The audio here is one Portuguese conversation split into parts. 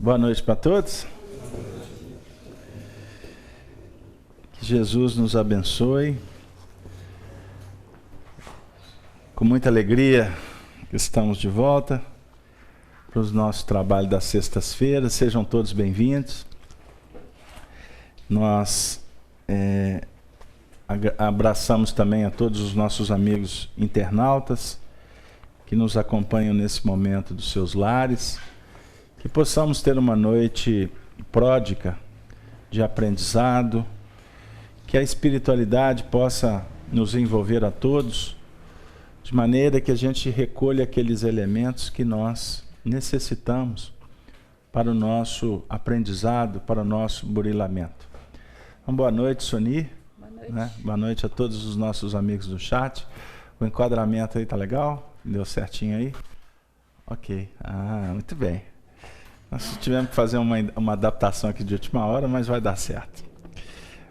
Boa noite para todos. Que Jesus nos abençoe. Com muita alegria que estamos de volta para o nosso trabalho das sextas-feiras. Sejam todos bem-vindos. Nós abraçamos também a todos os nossos amigos internautas que nos acompanham nesse momento dos seus lares. Que possamos ter uma noite pródiga de aprendizado, que a espiritualidade possa nos envolver a todos, de maneira que a gente recolha aqueles elementos que nós necessitamos para o nosso aprendizado, para o nosso burilamento. Então, boa noite, Soni. Boa noite. Né? Boa noite a todos os nossos amigos do chat. O enquadramento aí tá legal? Deu certinho aí? Ok. Muito bem. Nós tivemos que fazer uma adaptação aqui de última hora, mas vai dar certo.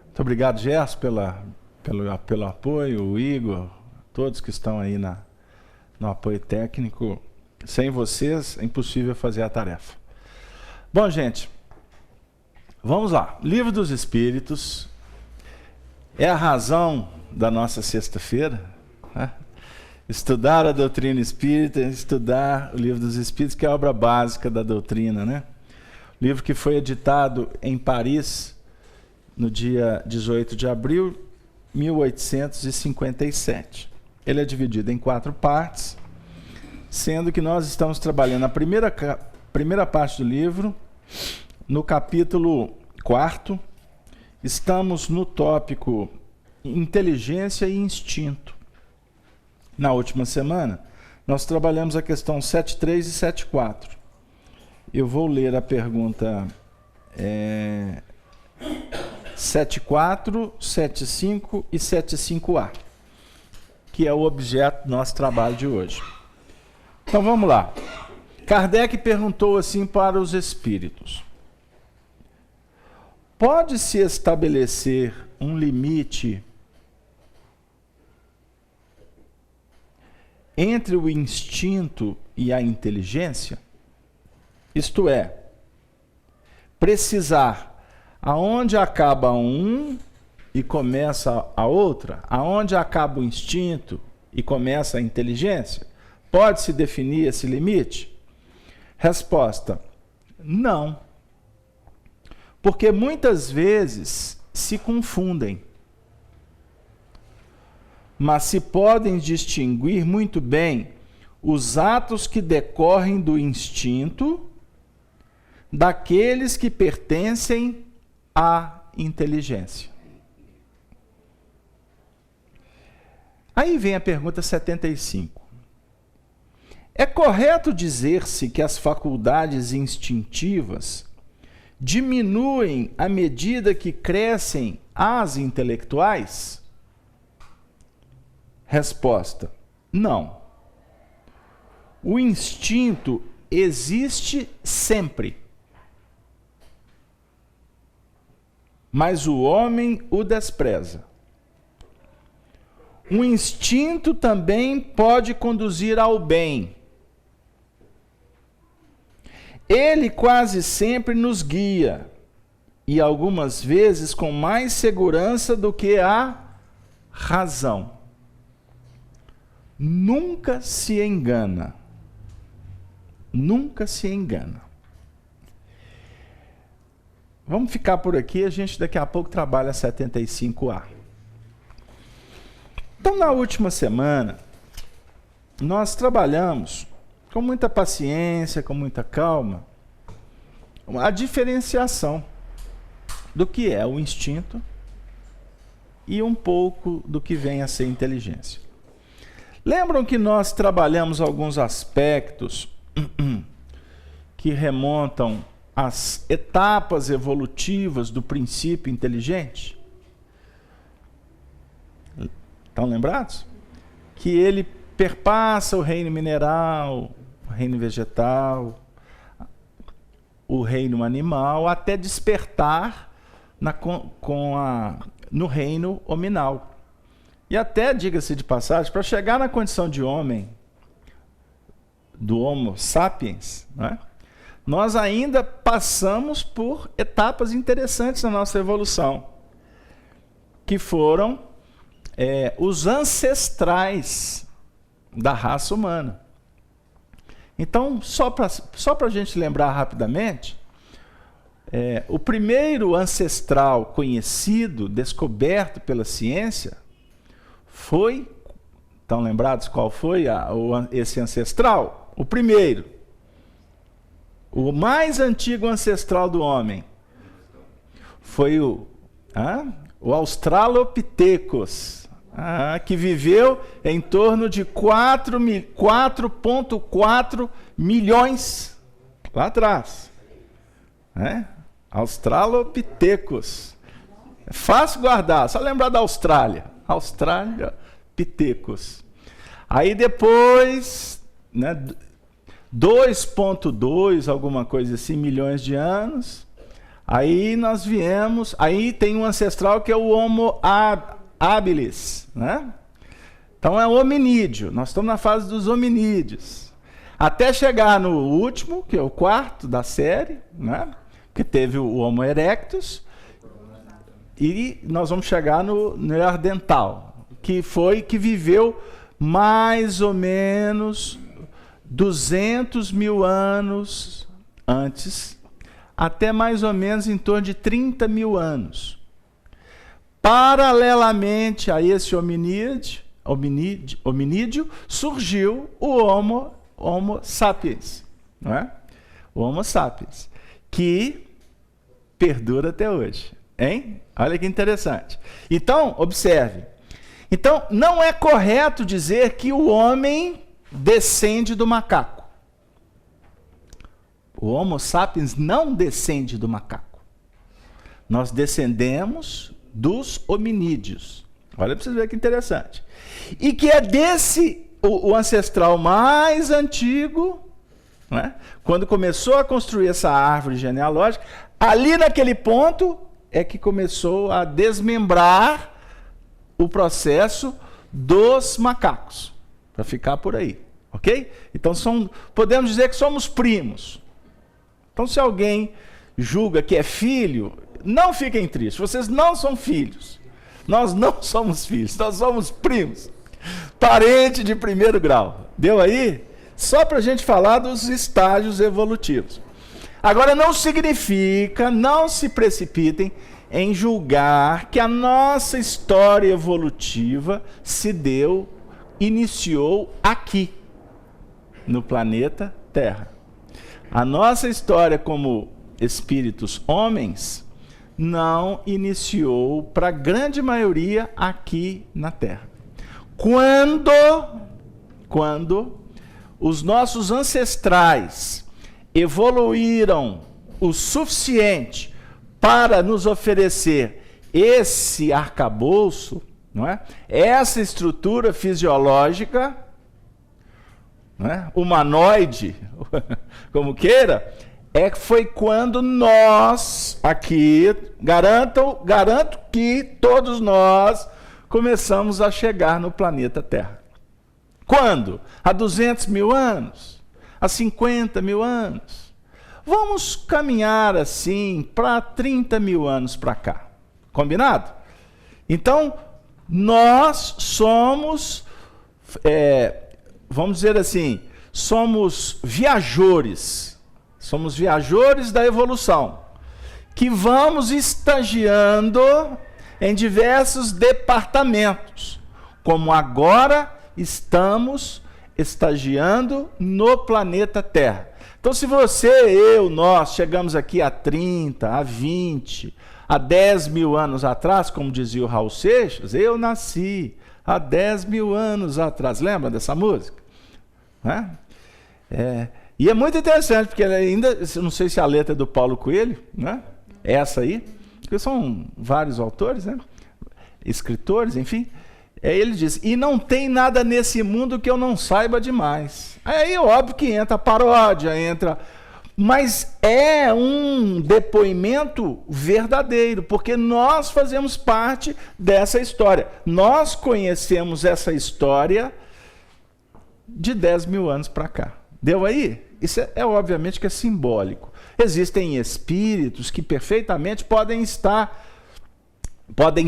Muito obrigado, Gerson, pelo apoio, o Igor, todos que estão aí no apoio técnico. Sem vocês é impossível fazer a tarefa. Bom, gente, vamos lá. Livro dos Espíritos é a razão da nossa sexta-feira, né? Estudar a doutrina espírita, estudar o Livro dos Espíritos, que é a obra básica da doutrina, né? Livro que foi editado em Paris no dia 18 de abril de 1857. Ele é dividido em 4 partes, sendo que nós estamos trabalhando a primeira parte do livro, no capítulo 4, estamos no tópico inteligência e instinto. Na última semana, nós trabalhamos a questão 7.3 e 7.4. Eu vou ler a pergunta 7.4, 7.5 e 7.5a, que é o objeto do nosso trabalho de hoje. Então vamos lá. Kardec perguntou assim para os espíritos: pode-se estabelecer um limite entre o instinto e a inteligência? Isto é, precisar aonde acaba um e começa a outra, aonde acaba o instinto e começa a inteligência? Pode-se definir esse limite? Resposta: não. Porque muitas vezes se confundem. Mas se podem distinguir muito bem os atos que decorrem do instinto daqueles que pertencem à inteligência. Aí vem a pergunta 75. É correto dizer-se que as faculdades instintivas diminuem à medida que crescem as intelectuais? Resposta: não. O instinto existe sempre, mas o homem o despreza. O instinto também pode conduzir ao bem. Ele quase sempre nos guia, e algumas vezes com mais segurança do que a razão. Nunca se engana. Nunca se engana. Vamos ficar por aqui, a gente daqui a pouco trabalha 75A. Então, na última semana, nós trabalhamos com muita paciência, com muita calma, a diferenciação do que é o instinto e um pouco do que vem a ser inteligência. Lembram que nós trabalhamos alguns aspectos que remontam às etapas evolutivas do princípio inteligente? Estão lembrados? Que ele perpassa o reino mineral, o reino vegetal, o reino animal, até despertar no reino hominal. E até, diga-se de passagem, para chegar na condição de homem, do Homo sapiens, né, nós ainda passamos por etapas interessantes na nossa evolução, que foram os ancestrais da raça humana. Então, só para a gente lembrar rapidamente, o primeiro ancestral conhecido, descoberto pela ciência, foi, estão lembrados qual foi esse ancestral? O primeiro, o mais antigo ancestral do homem, foi o Australopithecus, que viveu em torno de 4,4 milhões lá atrás. Australopithecus. É fácil guardar, só lembrar da Austrália. Australopithecus. Aí depois, 2,2, alguma coisa assim, milhões de anos. Aí nós viemos, aí tem um ancestral que é o Homo habilis, Então é o hominídeo, nós estamos na fase dos hominídeos. Até chegar no último, que é o quarto da série, que teve o Homo erectus, e nós vamos chegar no Neandertal, que viveu mais ou menos 200 mil anos antes, até mais ou menos em torno de 30 mil anos. Paralelamente a esse hominídeo, surgiu o Homo sapiens, O Homo sapiens, que perdura até hoje, hein? Olha que interessante. Então, observe. Então, não é correto dizer que o homem descende do macaco. O Homo sapiens não descende do macaco. Nós descendemos dos hominídeos. Olha para vocês verem que interessante. E que é o ancestral mais antigo, quando começou a construir essa árvore genealógica, ali naquele ponto é que começou a desmembrar o processo dos macacos, para ficar por aí, ok? Então podemos dizer que somos primos. Então, se alguém julga que é filho, não fiquem tristes, vocês não são filhos. Nós não somos filhos, nós somos primos. Parente de primeiro grau. Deu aí? Só para a gente falar dos estágios evolutivos. Agora, não significa, não se precipitem em julgar que a nossa história evolutiva iniciou aqui, no planeta Terra. A nossa história como espíritos homens não iniciou, para a grande maioria, aqui na Terra. Quando os nossos ancestrais evoluíram o suficiente para nos oferecer esse arcabouço, essa estrutura fisiológica, humanoide, como queira, foi quando nós aqui, garanto que todos nós começamos a chegar no planeta Terra. Quando? Há 200 mil anos? Há 50 mil anos? Vamos caminhar assim para 30 mil anos para cá. Combinado? Então, nós somos, vamos dizer assim, somos viajores. Somos viajores da evolução, que vamos estagiando em diversos departamentos, como agora estamos estagiando no planeta Terra. Então, se você, nós chegamos aqui a 30, a 20, a 10 mil anos atrás, como dizia o Raul Seixas, eu nasci há 10 mil anos atrás. Lembra dessa música? E é muito interessante, porque ainda, não sei se a letra é do Paulo Coelho, essa aí, porque são vários autores, escritores, enfim. Ele diz, e não tem nada nesse mundo que eu não saiba demais. Aí, óbvio que entra a paródia, mas é um depoimento verdadeiro, porque nós fazemos parte dessa história. Nós conhecemos essa história de 10 mil anos para cá. Deu aí? Isso obviamente que é simbólico. Existem espíritos que perfeitamente podem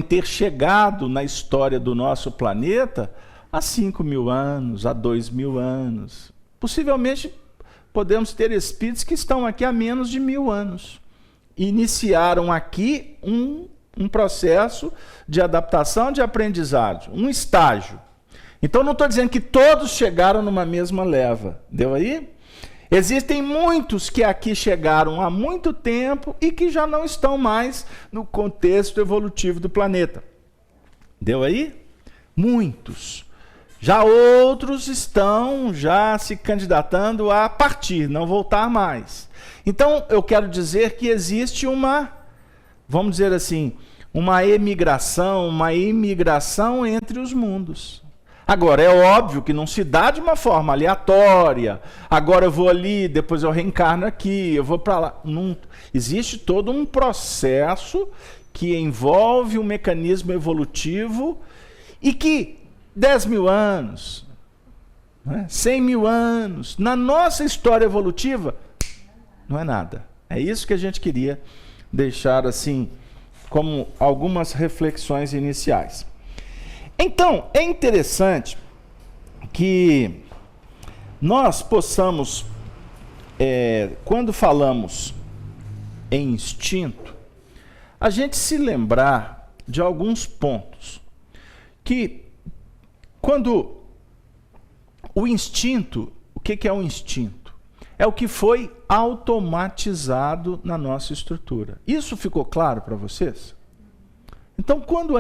ter chegado na história do nosso planeta há 5.000 anos, há 2.000 anos. Possivelmente podemos ter espíritos que estão aqui há menos de 1.000 anos. Iniciaram aqui um processo de adaptação, de aprendizagem, um estágio. Então não estou dizendo que todos chegaram numa mesma leva. Deu aí? Existem muitos que aqui chegaram há muito tempo e que já não estão mais no contexto evolutivo do planeta. Deu aí? Muitos. Já outros estão já se candidatando a partir, não voltar mais. Então eu quero dizer que existe vamos dizer assim, uma imigração entre os mundos. Agora, é óbvio que não se dá de uma forma aleatória. Agora eu vou ali, depois eu reencarno aqui, eu vou para lá. Não, existe todo um processo que envolve um mecanismo evolutivo e que 10.000 anos, 100.000 anos, na nossa história evolutiva, não é nada. É isso que a gente queria deixar assim, como algumas reflexões iniciais. Então, é interessante que nós possamos, quando falamos em instinto, a gente se lembrar de alguns pontos. Que quando o instinto, o que é um instinto? É o que foi automatizado na nossa estrutura. Isso ficou claro para vocês? Então, quando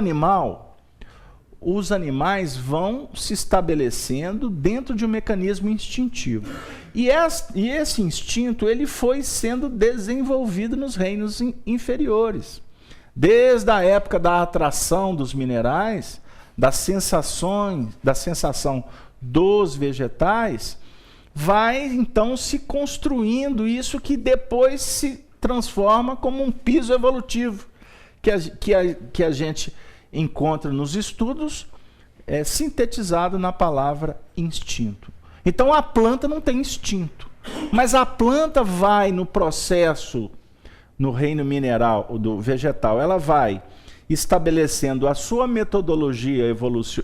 os animais vão se estabelecendo dentro de um mecanismo instintivo. E esse instinto ele foi sendo desenvolvido nos reinos inferiores. Desde a época da atração dos minerais, da sensação dos vegetais, vai então se construindo isso que depois se transforma como um piso evolutivo, que a gente encontra nos estudos, sintetizado na palavra instinto. Então a planta não tem instinto, mas a planta vai no processo, no reino mineral, do vegetal, ela vai estabelecendo a sua metodologia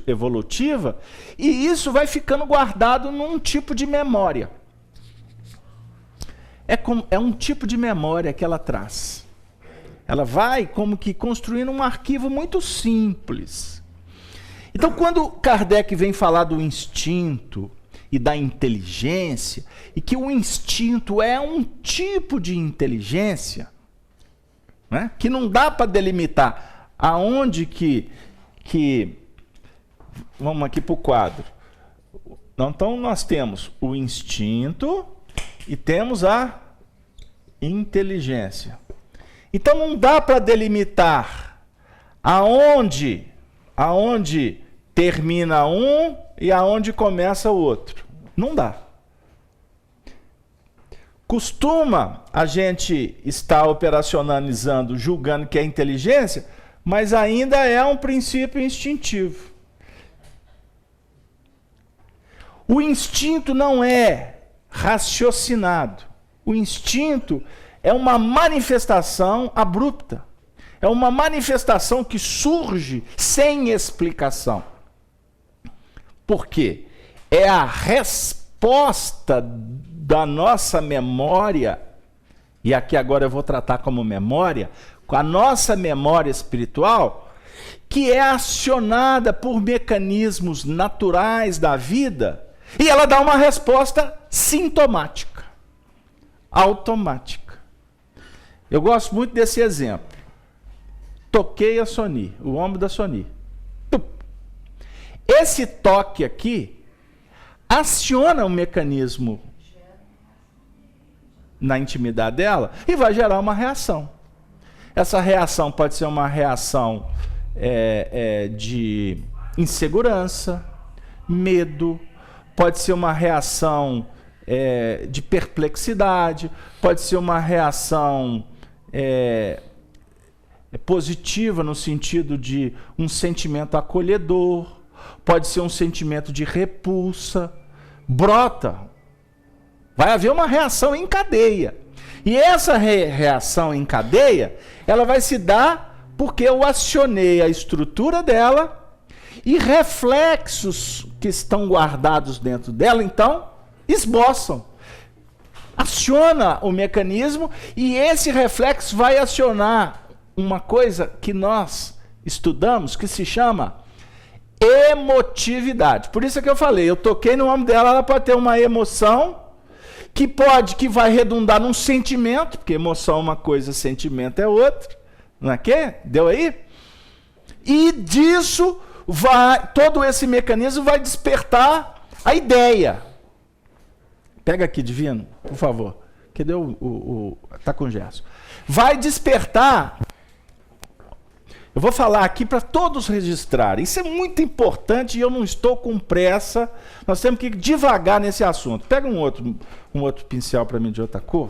evolutiva e isso vai ficando guardado num tipo de memória. É um tipo de memória que ela traz. Ela vai como que construindo um arquivo muito simples. Então, quando Kardec vem falar do instinto e da inteligência, e que o instinto é um tipo de inteligência, né, que não dá para delimitar aonde que... Vamos aqui para o quadro. Então, nós temos o instinto e temos a inteligência. Então não dá para delimitar aonde termina um e aonde começa o outro. Não dá. Costuma a gente estar operacionalizando, julgando que é inteligência, mas ainda é um princípio instintivo. O instinto não é raciocinado. O instinto é uma manifestação abrupta. É uma manifestação que surge sem explicação. Por quê? É a resposta da nossa memória, e aqui agora eu vou tratar como memória, com a nossa memória espiritual, que é acionada por mecanismos naturais da vida, e ela dá uma resposta sintomática, automática. Eu gosto muito desse exemplo. Toquei a Sony, o ombro da Sony. Esse toque aqui aciona um mecanismo na intimidade dela e vai gerar uma reação. Essa reação pode ser uma reação de insegurança, medo, pode ser uma reação de perplexidade, pode ser uma reação positiva no sentido de um sentimento acolhedor, pode ser um sentimento de repulsa, brota Vai haver uma reação em cadeia. E essa reação em cadeia, ela vai se dar porque eu acionei a estrutura dela e reflexos que estão guardados dentro dela, então, esboçam. Aciona o mecanismo e esse reflexo vai acionar uma coisa que nós estudamos que se chama emotividade. Por isso é que eu falei, eu toquei no ombro dela, ela pode ter uma emoção que vai redundar num sentimento, porque emoção é uma coisa, sentimento é outra, não é que? Deu aí? E disso todo esse mecanismo vai despertar a ideia. Pega aqui, Divino, por favor. Cadê tá com gesso. Vai despertar. Eu vou falar aqui para todos registrarem. Isso é muito importante e eu não estou com pressa. Nós temos que ir devagar nesse assunto. Pega um outro pincel para mim de outra cor.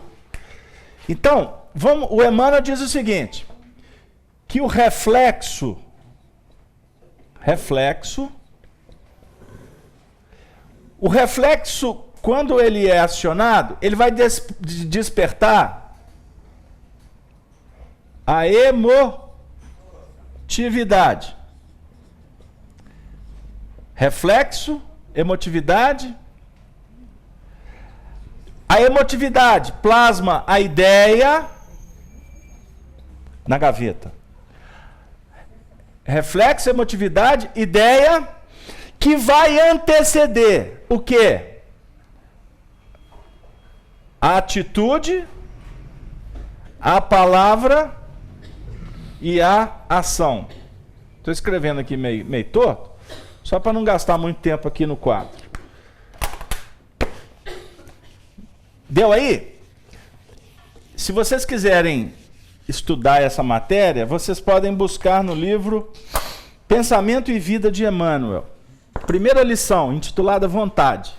Então, o Emmanuel diz o seguinte, que o reflexo, quando ele é acionado, ele vai despertar a emotividade. Reflexo, emotividade. A emotividade plasma a ideia na gaveta. Reflexo, emotividade, ideia, que vai anteceder o quê? A atitude, a palavra e a ação. Estou escrevendo aqui meio torto, só para não gastar muito tempo aqui no quadro. Deu aí? Se vocês quiserem estudar essa matéria, vocês podem buscar no livro Pensamento e Vida de Emmanuel. Primeira lição, intitulada Vontade.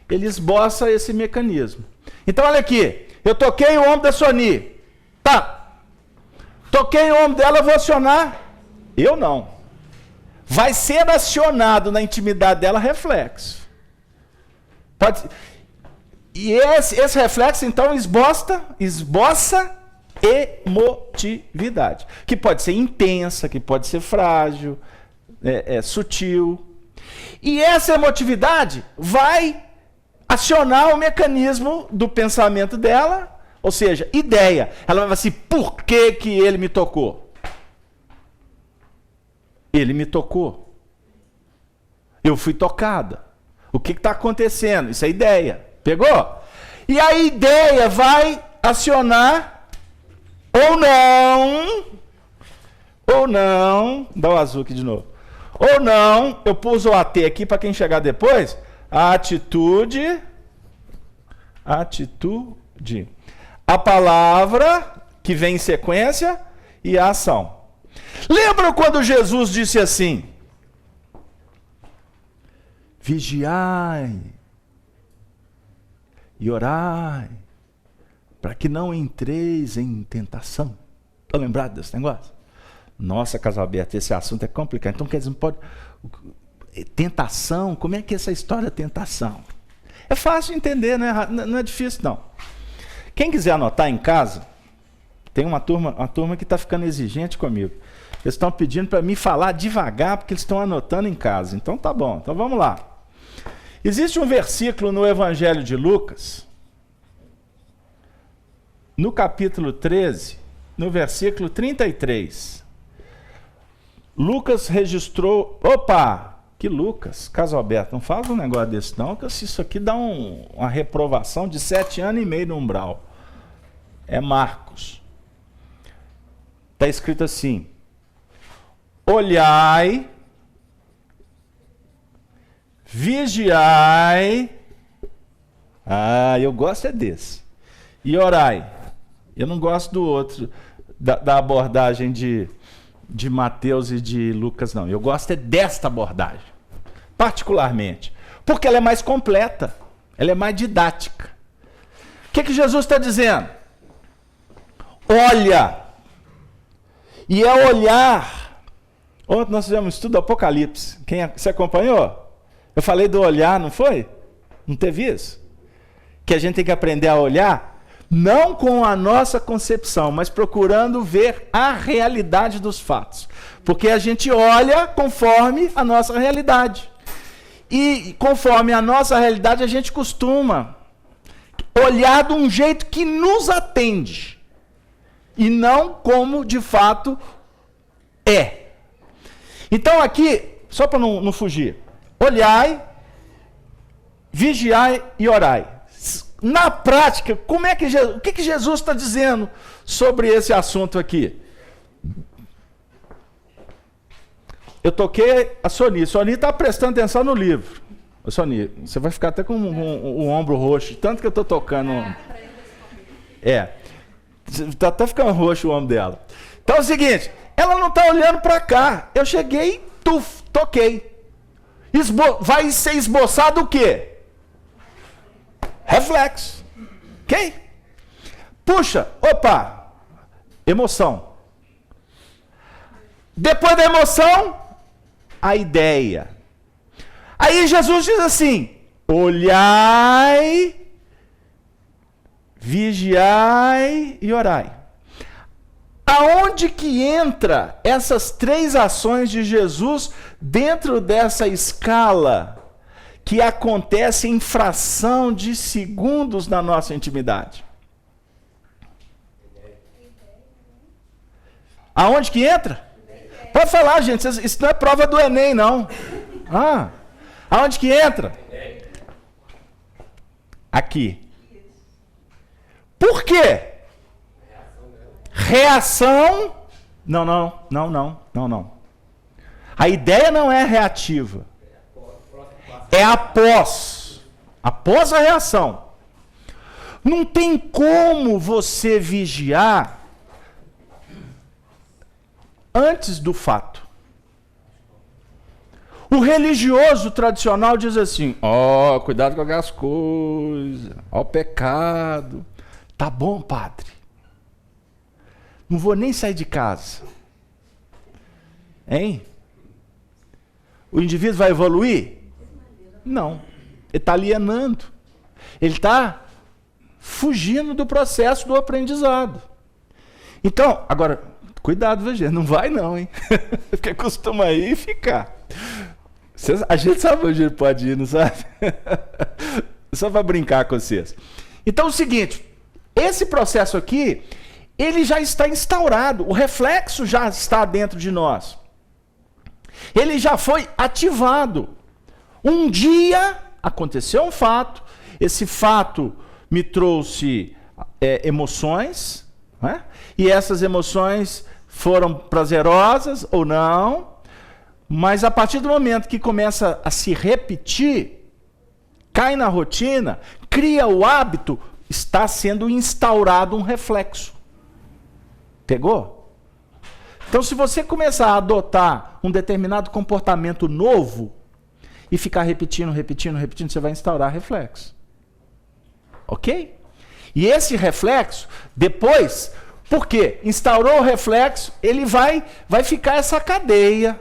Ele esboça esse mecanismo. Então, olha aqui. Eu toquei o ombro da Sony. Tá. Toquei o ombro dela, eu vou acionar. Eu não. Vai ser acionado na intimidade dela reflexo. E esse reflexo, então, esboça emotividade. Que pode ser intensa, que pode ser frágil, sutil. E essa emotividade vai acionar o mecanismo do pensamento dela, ou seja, ideia. Ela vai assim, por que ele me tocou? Ele me tocou. Eu fui tocada. O que está acontecendo? Isso é ideia. Pegou? E a ideia vai acionar ou não, dá o azul aqui de novo. Ou não, eu pus o AT aqui para quem chegar depois, a atitude, a palavra que vem em sequência e a ação. Lembram quando Jesus disse assim: vigiai e orai, para que não entreis em tentação. Está lembrado desse negócio? Nossa, Casalberto, esse assunto é complicado. Então, quer dizer, não pode... Tentação, como é que é essa história da tentação? É fácil de entender, né? Não é difícil, não. Quem quiser anotar em casa, tem uma turma que está ficando exigente comigo. Eles estão pedindo para mim falar devagar, porque eles estão anotando em casa. Então, tá bom. Então, vamos lá. Existe um versículo no Evangelho de Lucas, no capítulo 13, no versículo 33. Lucas registrou... Opa! Que Lucas? Casalberto, não faz um negócio desse não, que isso aqui dá uma reprovação de 7 anos e meio no umbral. É Marcos. Está escrito assim: olhai, vigiai. Eu gosto desse. E orai. Eu não gosto do outro, da abordagem de Mateus e de Lucas, não. Eu gosto desta abordagem, particularmente, porque ela é mais completa, ela é mais didática. O que Jesus está dizendo? Olha. E é olhar. Ontem nós fizemos um estudo do Apocalipse. Você acompanhou? Eu falei do olhar, não foi? Não teve isso? que a gente tem que aprender a olhar, não com a nossa concepção, mas procurando ver a realidade dos fatos. Porque a gente olha conforme a nossa realidade. E conforme a nossa realidade, a gente costuma olhar de um jeito que nos atende. E não como de fato é. Então aqui, só para não fugir, olhai, vigiai e orai. Na prática, o que Jesus está dizendo sobre esse assunto aqui? Eu toquei a Sony. Sony está prestando atenção no livro. Sony, você vai ficar até com o ombro roxo, tanto que eu estou tocando. Está até ficando roxo o ombro dela. Então é o seguinte, ela não está olhando para cá. Eu cheguei, toquei. Vai ser esboçado o quê? Reflexo. Ok? Puxa, opa, emoção. Depois da emoção, a ideia. Aí Jesus diz assim: olhai, vigiai e orai. Aonde que entra essas três ações de Jesus dentro dessa escala que acontece em fração de segundos na nossa intimidade? Aonde que entra? Pode falar, gente, isso não é prova do Enem, não. Aonde que entra? Aqui. Por quê? Reação? Não. A ideia não é reativa. É após a reação. Não tem como você vigiar antes do fato. O religioso tradicional diz assim: cuidado com as coisas, o pecado. Tá bom, padre. Não vou nem sair de casa. Hein? O indivíduo vai evoluir? Não. Ele está alienando. Ele está fugindo do processo do aprendizado. Então, agora, cuidado, Vegê, não vai não, hein? Porque costuma ir e ficar. A gente sabe onde ele pode ir, não sabe? Só para brincar com vocês. Então é o seguinte, esse processo aqui, ele já está instaurado, o reflexo já está dentro de nós. Ele já foi ativado. Um dia aconteceu um fato, esse fato me trouxe emoções, né? E essas emoções foram prazerosas ou não, mas a partir do momento que começa a se repetir, cai na rotina, cria o hábito, está sendo instaurado um reflexo. Pegou? Então, se você começar a adotar um determinado comportamento novo e ficar repetindo, você vai instaurar reflexo. Ok? E esse reflexo, depois, por quê? Instaurou o reflexo, ele vai ficar essa cadeia.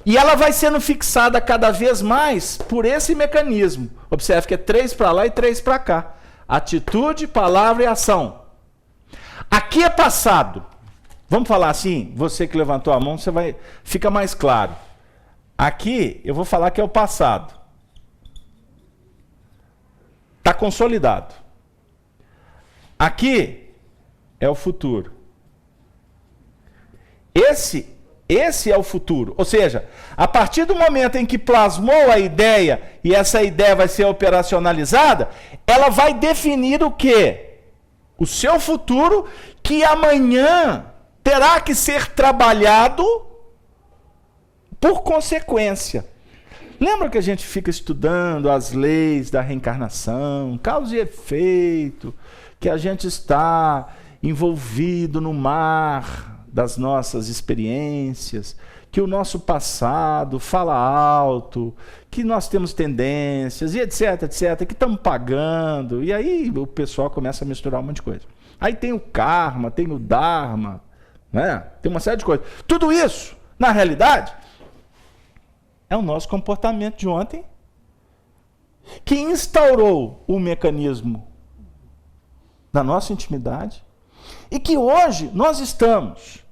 E ela vai sendo fixada cada vez mais por esse mecanismo. Observe que é 3 para lá e 3 para cá. Atitude, palavra e ação. Aqui é passado. Vamos falar assim? Você que levantou a mão, fica mais claro. Aqui eu vou falar que é o passado. Está consolidado. Aqui é o futuro. Esse é o futuro. Ou seja, a partir do momento em que plasmou a ideia e essa ideia vai ser operacionalizada, ela vai definir o quê? O seu futuro, que amanhã terá que ser trabalhado por consequência. Lembra que a gente fica estudando as leis da reencarnação, causa e efeito, que a gente está envolvido no mar das nossas experiências, que o nosso passado fala alto, que nós temos tendências, e etc, que estamos pagando, e aí o pessoal começa a misturar um monte de coisa. Aí tem o karma, tem o dharma, né? Tem uma série de coisas. Tudo isso, na realidade, é o nosso comportamento de ontem que instaurou o mecanismo da nossa intimidade e que hoje nós estamos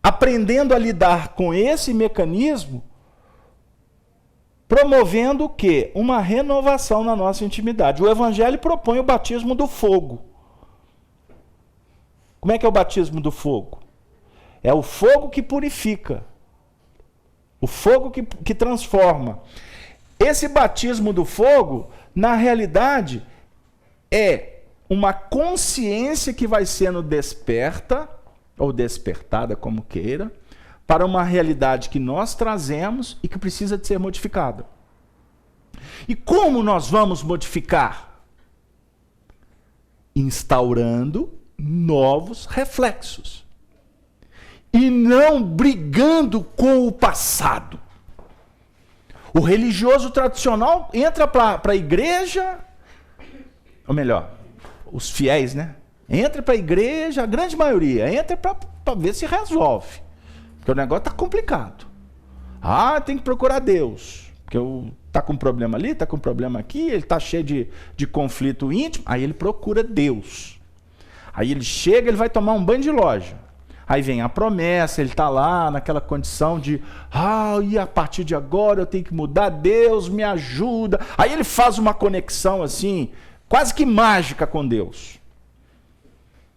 aprendendo a lidar com esse mecanismo, promovendo o quê? Uma renovação na nossa intimidade. O Evangelho propõe o batismo do fogo. Como é que é o batismo do fogo? É o fogo que purifica, o fogo que transforma. Esse batismo do fogo, na realidade, é uma consciência que vai sendo desperta, ou despertada, como queira, para uma realidade que nós trazemos e que precisa de ser modificada. E como nós vamos modificar? Instaurando novos reflexos. E não brigando com o passado. O religioso tradicional entra para a igreja, ou melhor, os fiéis, né? Entra para a igreja, a grande maioria, entra para ver se resolve. Porque o negócio está complicado. Tem que procurar Deus. Porque está com um problema ali, está com um problema aqui, ele está cheio de conflito íntimo, aí ele procura Deus. Aí ele chega, ele vai tomar um banho de loja. Aí vem a promessa, ele está lá naquela condição de e a partir de agora eu tenho que mudar, Deus me ajuda. Aí ele faz uma conexão assim, quase que mágica com Deus.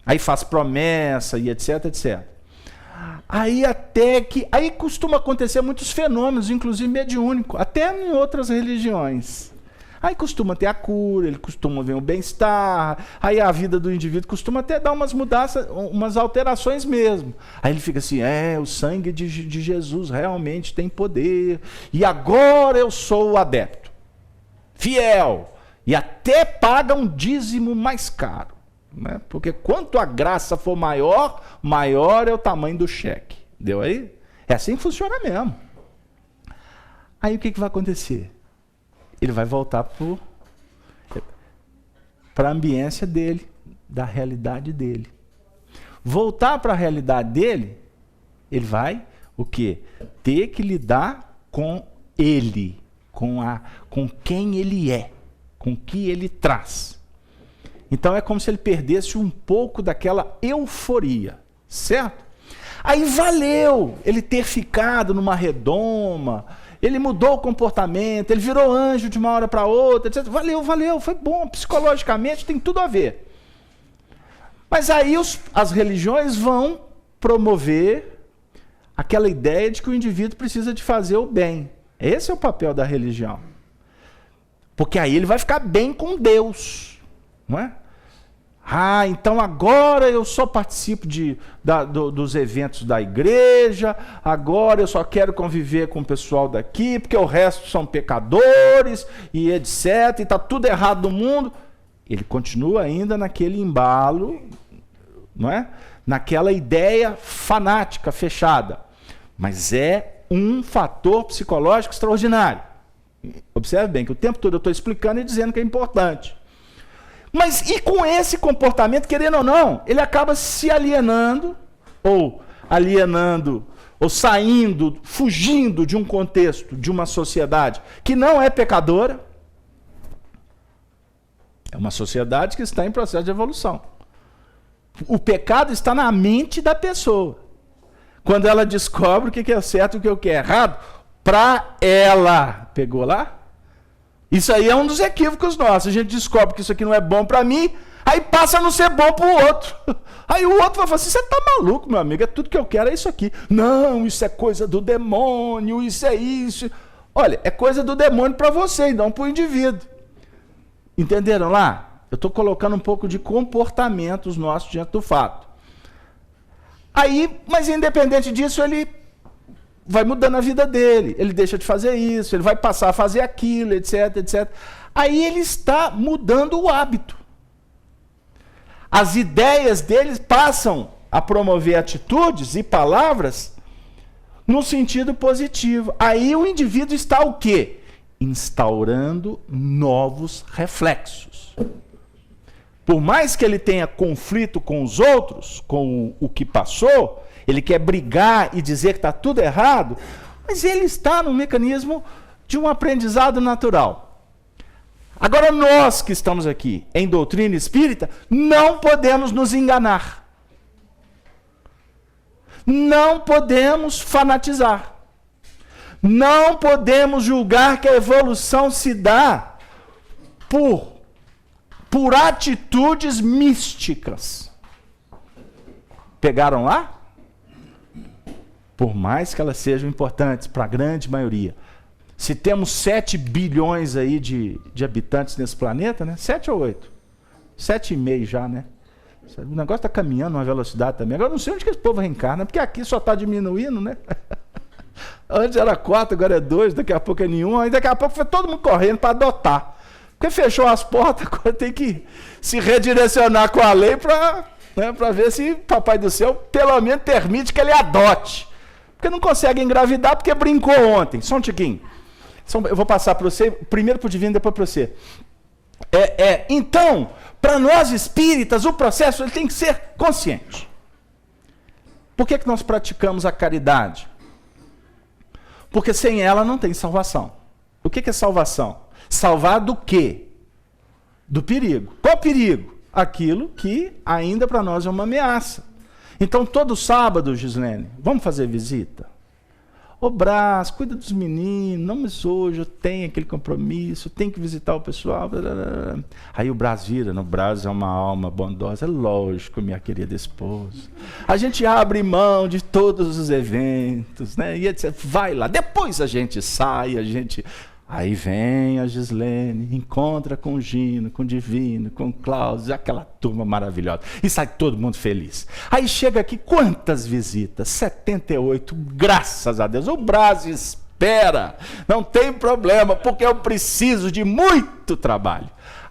Aí faz promessa e etc, etc. Aí costuma acontecer muitos fenômenos, inclusive mediúnicos, até em outras religiões. Aí costuma ter a cura, ele costuma ver o bem-estar, aí a vida do indivíduo costuma até dar umas mudanças, umas alterações mesmo. Aí ele fica assim, o sangue de Jesus realmente tem poder, e agora eu sou o adepto, fiel, e até paga um dízimo mais caro. Né? Porque quanto a graça for maior, maior é o tamanho do cheque. Deu aí? É assim que funciona mesmo. Aí o que vai acontecer? Ele vai voltar para a ambiência dele, da realidade dele. Voltar para a realidade dele, ele vai o quê? Ter que lidar com ele, com quem ele é, com o que ele traz. Então é como se ele perdesse um pouco daquela euforia, certo? Aí valeu ele ter ficado numa redoma, ele mudou o comportamento, ele virou anjo de uma hora para outra, etc. Valeu, foi bom, psicologicamente tem tudo a ver. Mas aí as religiões vão promover aquela ideia de que o indivíduo precisa de fazer o bem. Esse é o papel da religião. Porque aí ele vai ficar bem com Deus, não é? Então agora eu só participo dos eventos da igreja, agora eu só quero conviver com o pessoal daqui, porque o resto são pecadores, e etc, e está tudo errado no mundo. Ele continua ainda naquele embalo, não é? Naquela ideia fanática, fechada. Mas é um fator psicológico extraordinário. Observe bem que o tempo todo eu estou explicando e dizendo que é importante. Mas e com esse comportamento, querendo ou não, ele acaba se alienando, ou saindo, fugindo de um contexto, de uma sociedade que não é pecadora. É uma sociedade que está em processo de evolução. O pecado está na mente da pessoa. Quando ela descobre o que é certo e o que é errado, para ela. Pegou lá? Isso aí é um dos equívocos nossos. A gente descobre que isso aqui não é bom para mim, aí passa a não ser bom para o outro. Aí o outro vai falar assim, você tá maluco, meu amigo, é tudo que eu quero, é isso aqui. Não, isso é coisa do demônio, isso é isso. Olha, é coisa do demônio para você e não para o indivíduo. Entenderam lá? Eu estou colocando um pouco de comportamentos nossos diante do fato. Aí, mas independente disso, ele vai mudando a vida dele, ele deixa de fazer isso, ele vai passar a fazer aquilo, etc, etc. Aí ele está mudando o hábito. As ideias deles passam a promover atitudes e palavras no sentido positivo. Aí o indivíduo está o quê? Instaurando novos reflexos. Por mais que ele tenha conflito com os outros, com o que passou, ele quer brigar e dizer que está tudo errado, mas ele está no mecanismo de um aprendizado natural. Agora, nós que estamos aqui em doutrina espírita, não podemos nos enganar. Não podemos fanatizar. Não podemos julgar que a evolução se dá por atitudes místicas. Pegaram lá? Por mais que elas sejam importantes para a grande maioria. Se temos 7 bilhões aí de habitantes nesse planeta, né? 7 ou 8? 7,5 já, né? O negócio está caminhando uma velocidade também. Agora não sei onde que esse povo reencarna, porque aqui só está diminuindo, né? Antes era 4, agora é 2, daqui a pouco é nenhum, aí daqui a pouco foi todo mundo correndo para adotar. Porque fechou as portas, agora tem que se redirecionar com a lei para ver se Papai do Céu pelo menos permite que ele adote. Porque não consegue engravidar porque brincou ontem. Só um tiquinho. Eu vou passar para você, primeiro para o divino, depois para você. Então, para nós espíritas, o processo ele tem que ser consciente. Por que nós praticamos a caridade? Porque sem ela não tem salvação. O que é salvação? Salvar do quê? Do perigo. Qual perigo? Aquilo que ainda para nós é uma ameaça. Então, todo sábado, Gislene, vamos fazer visita? Ô Brás, cuida dos meninos, não, mas hoje eu tenho aquele compromisso, tenho que visitar o pessoal. Aí o Brás vira, o Brás é uma alma bondosa, é lógico, minha querida esposa. A gente abre mão de todos os eventos, né? E etc. Vai lá, depois a gente sai, Aí vem a Gislene, encontra com o Gino, com o Divino, com o Cláudio, aquela turma maravilhosa. E sai todo mundo feliz. Aí chega aqui, quantas visitas? 78, graças a Deus. O Brás espera, não tem problema, porque eu preciso de muito trabalho.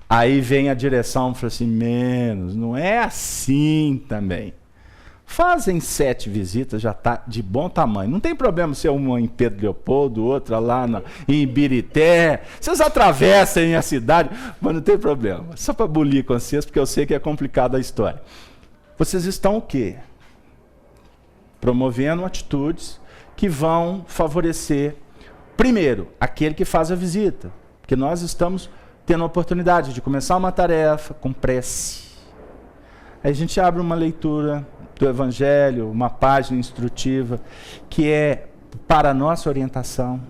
Aí vem a direção e fala assim, menos, não é assim também. Fazem 7 visitas, já está de bom tamanho. Não tem problema ser uma em Pedro Leopoldo, outra lá em Ibirité. Vocês atravessem a cidade, mas não tem problema. Só para bulir com vocês, porque eu sei que é complicada a história. Vocês estão o quê? Promovendo atitudes que vão favorecer, primeiro, aquele que faz a visita. Porque nós estamos tendo a oportunidade de começar uma tarefa com prece. Aí a gente abre uma leitura do Evangelho, uma página instrutiva, que é para a nossa orientação.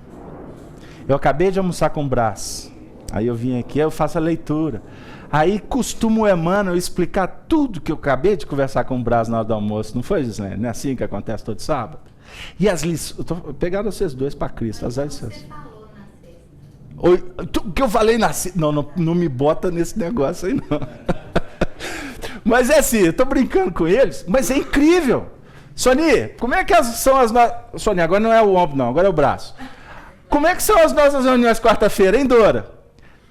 Eu acabei de almoçar com o Brás, aí eu vim aqui, eu faço a leitura. Aí costumo o Emmanuel explicar tudo que eu acabei de conversar com o Brás na hora do almoço, não foi, Gislene? Não é assim que acontece todo sábado? E as lições, pegaram vocês dois para Cristo, as lições. O que eu falei na sexta? Não me bota nesse negócio aí, não. Mas é assim, eu estou brincando com eles, mas é incrível. Sony, como é que são as nossas... Sony, agora não é o ombro não, agora é o braço. Como é que são as nossas reuniões quarta-feira, hein, Dora?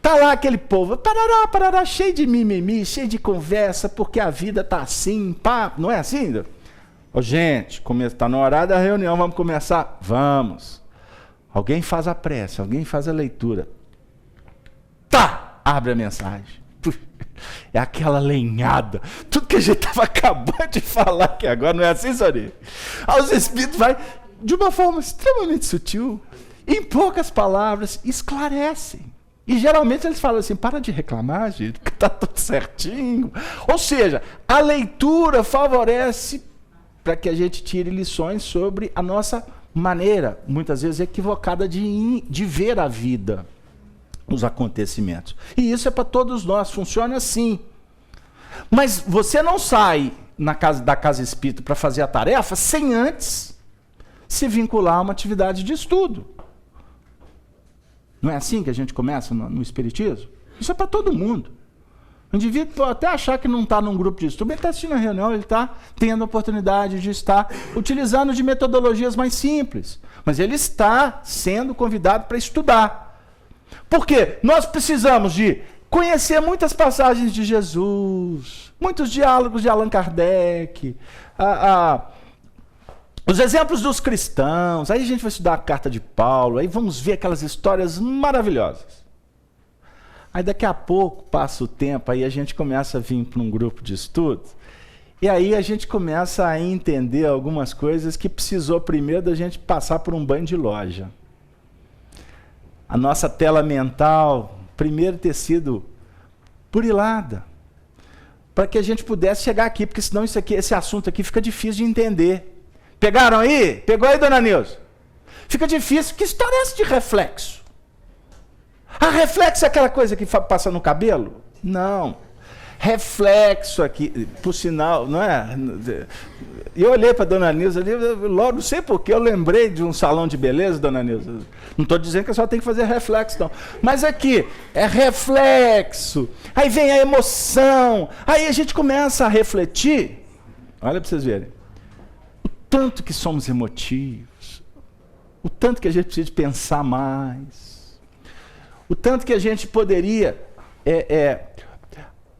Tá lá aquele povo, parará, cheio de mimimi, cheio de conversa, porque a vida tá assim, pá, não é assim, Dora? Ô, gente, está no horário da reunião, vamos começar? Vamos. Alguém faz a prece, alguém faz a leitura. Tá, abre a mensagem. É aquela lenhada. Tudo que a gente estava acabando de falar aqui agora, não é assim, Sony? Os espíritos vai de uma forma extremamente sutil, em poucas palavras, esclarecem. E geralmente eles falam assim, para de reclamar, gente, porque está tudo certinho. Ou seja, a leitura favorece para que a gente tire lições sobre a nossa maneira, muitas vezes equivocada, de ver a vida, os acontecimentos. E isso é para todos nós, funciona assim. Mas você não sai da casa espírita para fazer a tarefa sem antes se vincular a uma atividade de estudo. Não é assim que a gente começa no espiritismo? Isso é para todo mundo. O indivíduo pode até achar que não está num grupo de estudo, ele está assistindo a reunião, ele está tendo a oportunidade de estar utilizando de metodologias mais simples. Mas ele está sendo convidado para estudar. Por quê? Nós precisamos de conhecer muitas passagens de Jesus, muitos diálogos de Allan Kardec, os exemplos dos cristãos. Aí a gente vai estudar a carta de Paulo, aí vamos ver aquelas histórias maravilhosas. Aí daqui a pouco passa o tempo, aí a gente começa a vir para um grupo de estudo, e aí a gente começa a entender algumas coisas que precisou primeiro da gente passar por um banho de loja. A nossa tela mental primeiro ter sido burilada, para que a gente pudesse chegar aqui, porque senão esse assunto aqui fica difícil de entender. Pegaram aí? Pegou aí, dona Nilza? Fica difícil. Que história é essa de reflexo? Ah, reflexo é aquela coisa que passa no cabelo? Não. Reflexo aqui, por sinal, não é? Eu olhei para a dona Nilza ali, logo, não sei porquê, eu lembrei de um salão de beleza, dona Nilza. Não estou dizendo que a senhora tem que fazer reflexo, não. Mas aqui, é reflexo. Aí vem a emoção. Aí a gente começa a refletir. Olha para vocês verem. O tanto que somos emotivos. O tanto que a gente precisa de pensar mais. O tanto que a gente poderia...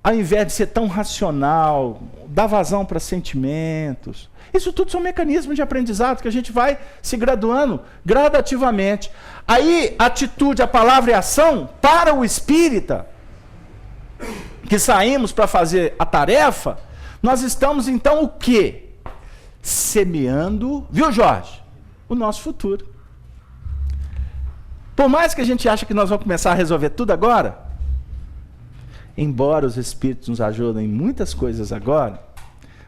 ao invés de ser tão racional, dar vazão para sentimentos. Isso tudo são mecanismos de aprendizado que a gente vai se graduando gradativamente. Aí, atitude, a palavra e a ação, para o espírita, que saímos para fazer a tarefa, nós estamos então o quê? Semeando, viu, Jorge? O nosso futuro. Por mais que a gente ache que nós vamos começar a resolver tudo agora, embora os Espíritos nos ajudem em muitas coisas agora,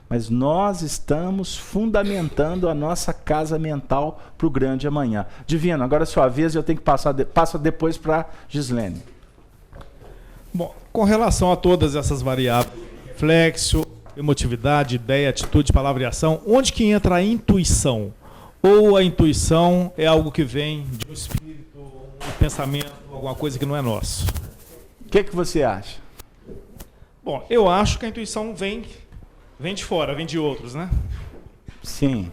mas nós estamos fundamentando a nossa casa mental para o grande amanhã. Divino, agora é sua vez e eu tenho que passa depois para Gislene. Bom, com relação a todas essas variáveis, reflexo, emotividade, ideia, atitude, palavra e ação, onde que entra a intuição? Ou a intuição é algo que vem de um espírito, um pensamento, alguma coisa que não é nosso? O que você acha? Bom, eu acho que a intuição vem de fora, vem de outros, né? Sim.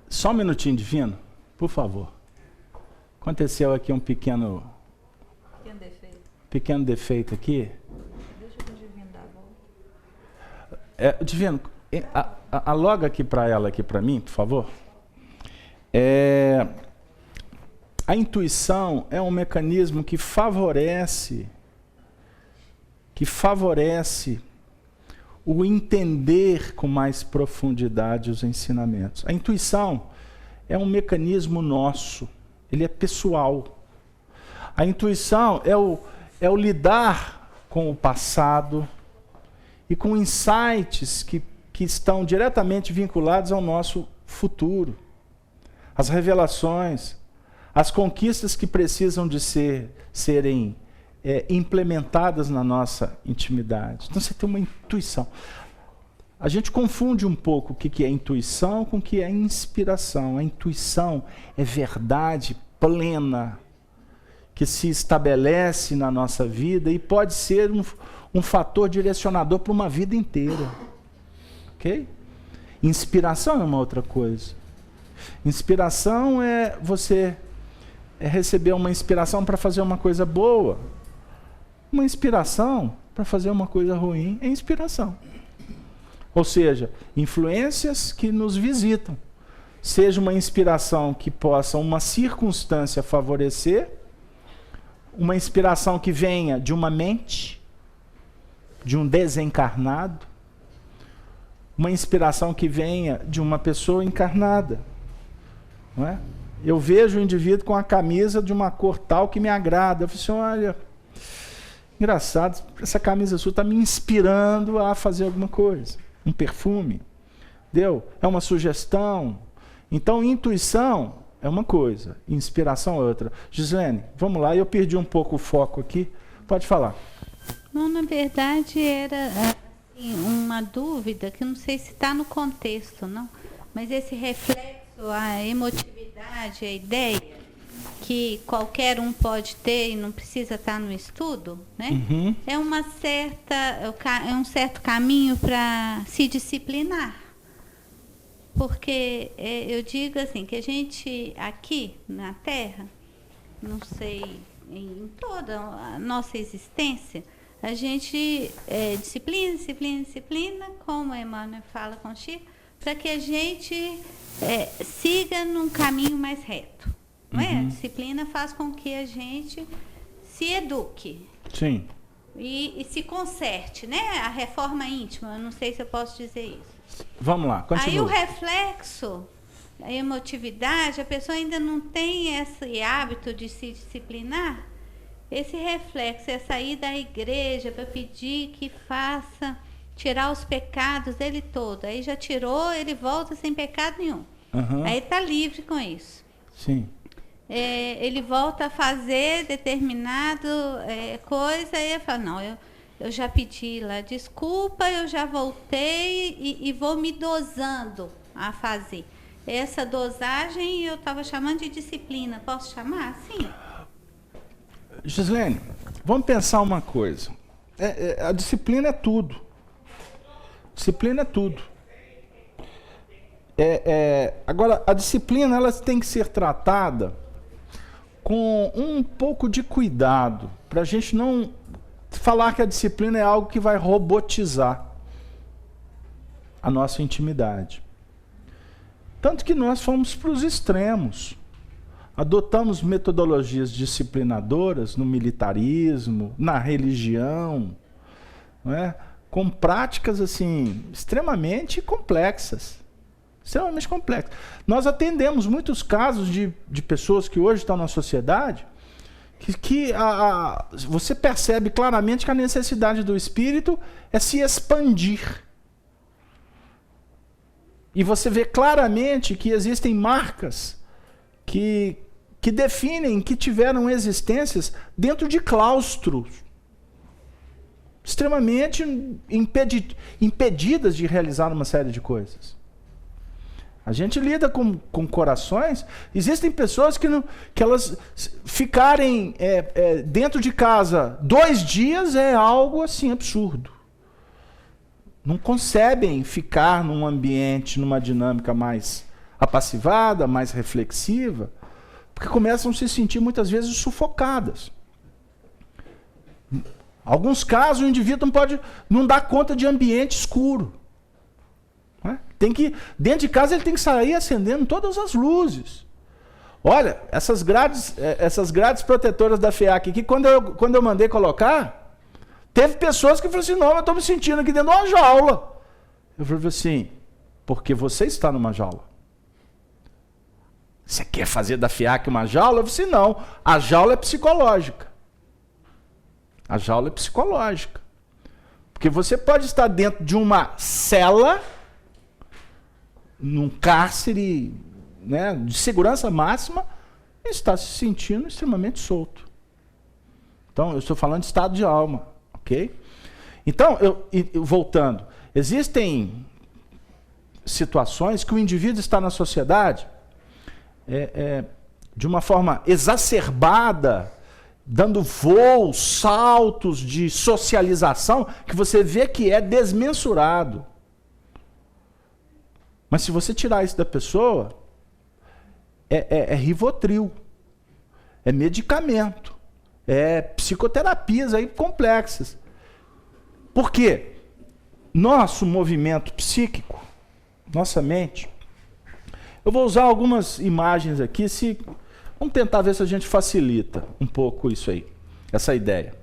Só um minutinho, Divino, por favor. Aconteceu aqui um pequeno defeito aqui. Deixa o Divino dar a volta. Divino, aloga aqui para ela, aqui para mim, por favor. A intuição é um mecanismo que favorece o entender com mais profundidade os ensinamentos. A intuição é um mecanismo nosso, ele é pessoal. A intuição é o lidar com o passado e com insights que estão diretamente vinculados ao nosso futuro. As revelações, as conquistas que precisam de serem implementadas na nossa intimidade. Então você tem uma intuição. A gente confunde um pouco o que é intuição com o que é inspiração. A intuição é verdade plena que se estabelece na nossa vida e pode ser um fator direcionador para uma vida inteira. Ok? Inspiração é uma outra coisa. Inspiração é você receber uma inspiração para fazer uma coisa boa. Uma inspiração para fazer uma coisa ruim é inspiração. Ou seja, influências que nos visitam. Seja uma inspiração que possa uma circunstância favorecer, uma inspiração que venha de uma mente, de um desencarnado, uma inspiração que venha de uma pessoa encarnada. Não é? Eu vejo o indivíduo com a camisa de uma cor tal que me agrada. Eu falo assim, olha, engraçado, essa camisa sua está me inspirando a fazer alguma coisa. Um perfume. Deu? É uma sugestão. Então, intuição é uma coisa, inspiração é outra. Gislene, vamos lá, eu perdi um pouco o foco aqui. Pode falar. Não, na verdade era assim, uma dúvida que não sei se está no contexto, não. Mas esse reflexo, a emotividade, a ideia que qualquer um pode ter e não precisa estar no estudo, né? Uhum. É um certo caminho para se disciplinar. Porque eu digo assim, que a gente aqui na Terra, não sei, em toda a nossa existência, a gente disciplina, como a Emmanuel fala com o Chico, para que a gente siga num caminho mais reto. Não é? A disciplina faz com que a gente se eduque. Sim. E se conserte, né? A reforma íntima, eu não sei se eu posso dizer isso. Vamos lá, continua. Aí o reflexo a emotividade, a pessoa ainda não tem esse hábito de se disciplinar, esse reflexo é sair da igreja para pedir que faça, tirar os pecados dele todo. Aí já tirou, ele volta sem pecado nenhum. Uhum. Aí está livre com isso. Sim. Ele volta a fazer determinado coisa e ele fala, não, eu já pedi lá desculpa, eu já voltei e vou me dosando a fazer. Essa dosagem eu estava chamando de disciplina. Posso chamar? Sim. Gislene, vamos pensar uma coisa. A disciplina é tudo. Disciplina é tudo. Agora, a disciplina ela tem que ser tratada com um pouco de cuidado, para a gente não falar que a disciplina é algo que vai robotizar a nossa intimidade. Tanto que nós fomos para os extremos. Adotamos metodologias disciplinadoras no militarismo, na religião, não é? Com práticas assim extremamente complexas. Extremamente complexas. Nós atendemos muitos casos de pessoas que hoje estão na sociedade que você percebe claramente que a necessidade do espírito é se expandir. E você vê claramente que existem marcas que definem que tiveram existências dentro de claustros extremamente impedidas de realizar uma série de coisas. A gente lida com corações. Existem pessoas que elas ficarem dentro de casa 2 dias é algo assim absurdo. Não concebem ficar num ambiente, numa dinâmica mais apassivada, mais reflexiva, porque começam a se sentir muitas vezes sufocadas. Em alguns casos o indivíduo não dá conta de ambiente escuro. Dentro de casa ele tem que sair acendendo todas as luzes. Olha, essas grades protetoras da FEAC aqui, quando eu mandei colocar, teve pessoas que falaram assim, não, eu estou me sentindo aqui dentro de uma jaula. Eu falei assim, porque você está numa jaula. Você quer fazer da FEAC uma jaula? Eu falei assim, não, a jaula é psicológica. A jaula é psicológica. Porque você pode estar dentro de uma cela, num cárcere, né, de segurança máxima, e está se sentindo extremamente solto. Então, eu estou falando de estado de alma, ok? Então, voltando, existem situações que o indivíduo está na sociedade de uma forma exacerbada, dando voos, saltos de socialização, que você vê que é desmensurado. Mas se você tirar isso da pessoa, é Rivotril, é medicamento, é psicoterapias aí complexas. Por quê? Nosso movimento psíquico, nossa mente, eu vou usar algumas imagens aqui, vamos tentar ver se a gente facilita um pouco isso aí, essa ideia.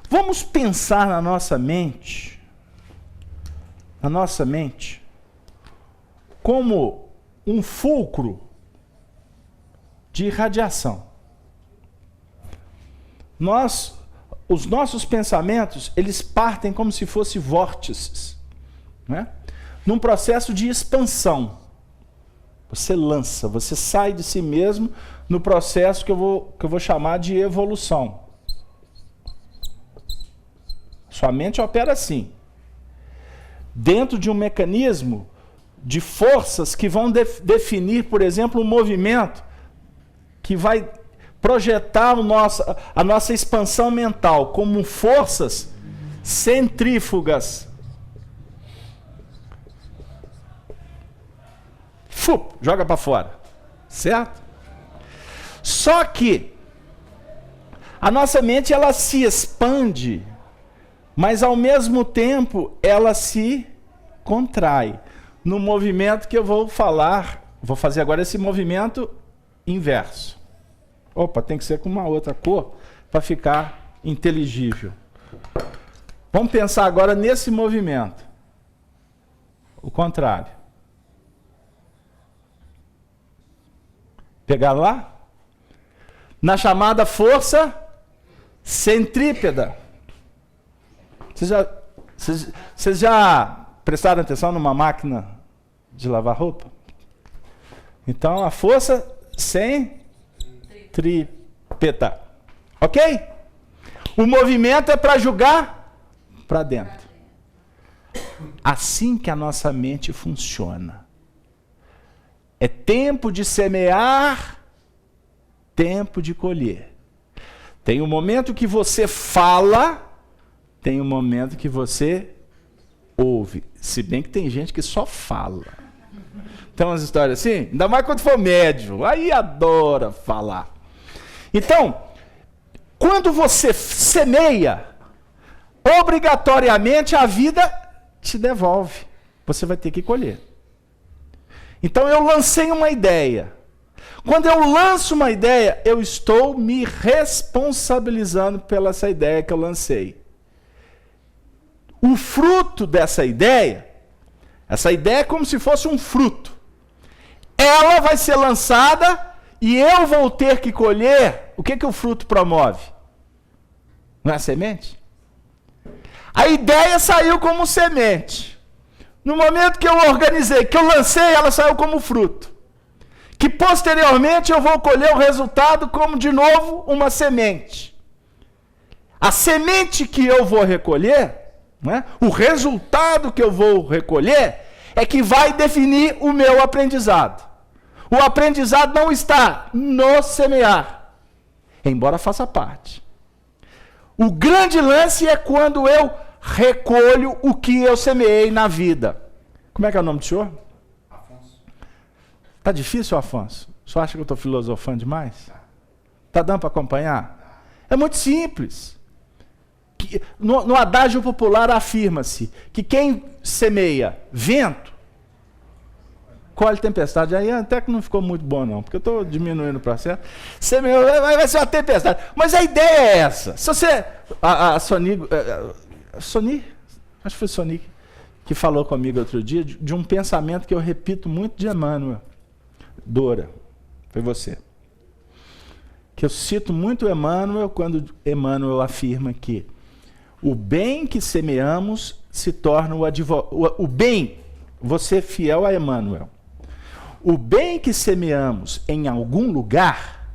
Vamos pensar na nossa mente, como um fulcro de radiação. Os nossos pensamentos, eles partem como se fossem vórtices, né? Num processo de expansão. Você lança, você sai de si mesmo no processo que eu vou chamar de evolução. Sua mente opera assim, dentro de um mecanismo de forças que vão definir, por exemplo, um movimento que vai projetar a nossa expansão mental como forças centrífugas. Joga para fora, certo? Só que a nossa mente ela se expande, mas ao mesmo tempo ela se contrai. No movimento que eu vou fazer agora esse movimento inverso. Opa, tem que ser com uma outra cor para ficar inteligível. Vamos pensar agora nesse movimento. O contrário. Pegaram lá? Na chamada força centrípeta. Vocês já prestaram atenção numa máquina de lavar roupa? Então, a força centrípeta. Ok? O movimento é para jogar para dentro. Assim que a nossa mente funciona. É tempo de semear, tempo de colher. Tem um momento que você fala, tem um momento que você ouve. Se bem que tem gente que só fala. Tem umas histórias assim, ainda mais quando for médio, aí adora falar. Então, quando você semeia, obrigatoriamente a vida te devolve. Você vai ter que colher. Então eu lancei uma ideia. Quando eu lanço uma ideia, eu estou me responsabilizando pela essa ideia que eu lancei. O fruto dessa ideia, essa ideia é como se fosse um fruto. Ela vai ser lançada e eu vou ter que colher. O que o fruto promove? Não é a semente? A ideia saiu como semente. No momento que eu organizei, que eu lancei, ela saiu como fruto. Que posteriormente eu vou colher o resultado como, de novo, uma semente. A semente que eu vou recolher, né, o resultado que eu vou recolher, é que vai definir o meu aprendizado. O aprendizado não está no semear, embora faça parte. O grande lance é quando eu recolho o que eu semeei na vida. Como é que é o nome do senhor? Afonso. Tá difícil, Afonso? O senhor acha que eu estou filosofando demais? Tá dando para acompanhar? É muito simples. No adágio popular afirma-se que quem semeia vento, colhe tempestade. Aí até que não ficou muito bom não, porque eu estou diminuindo o processo. Semeou, vai ser uma tempestade. Mas a ideia é essa. Se você... A Sony, acho que foi Sony que falou comigo outro dia, de um pensamento que eu repito muito de Emmanuel. Dora, foi você. Que eu cito muito Emmanuel quando Emmanuel afirma que o bem que semeamos se torna o bem, você fiel a Emmanuel, o bem que semeamos em algum lugar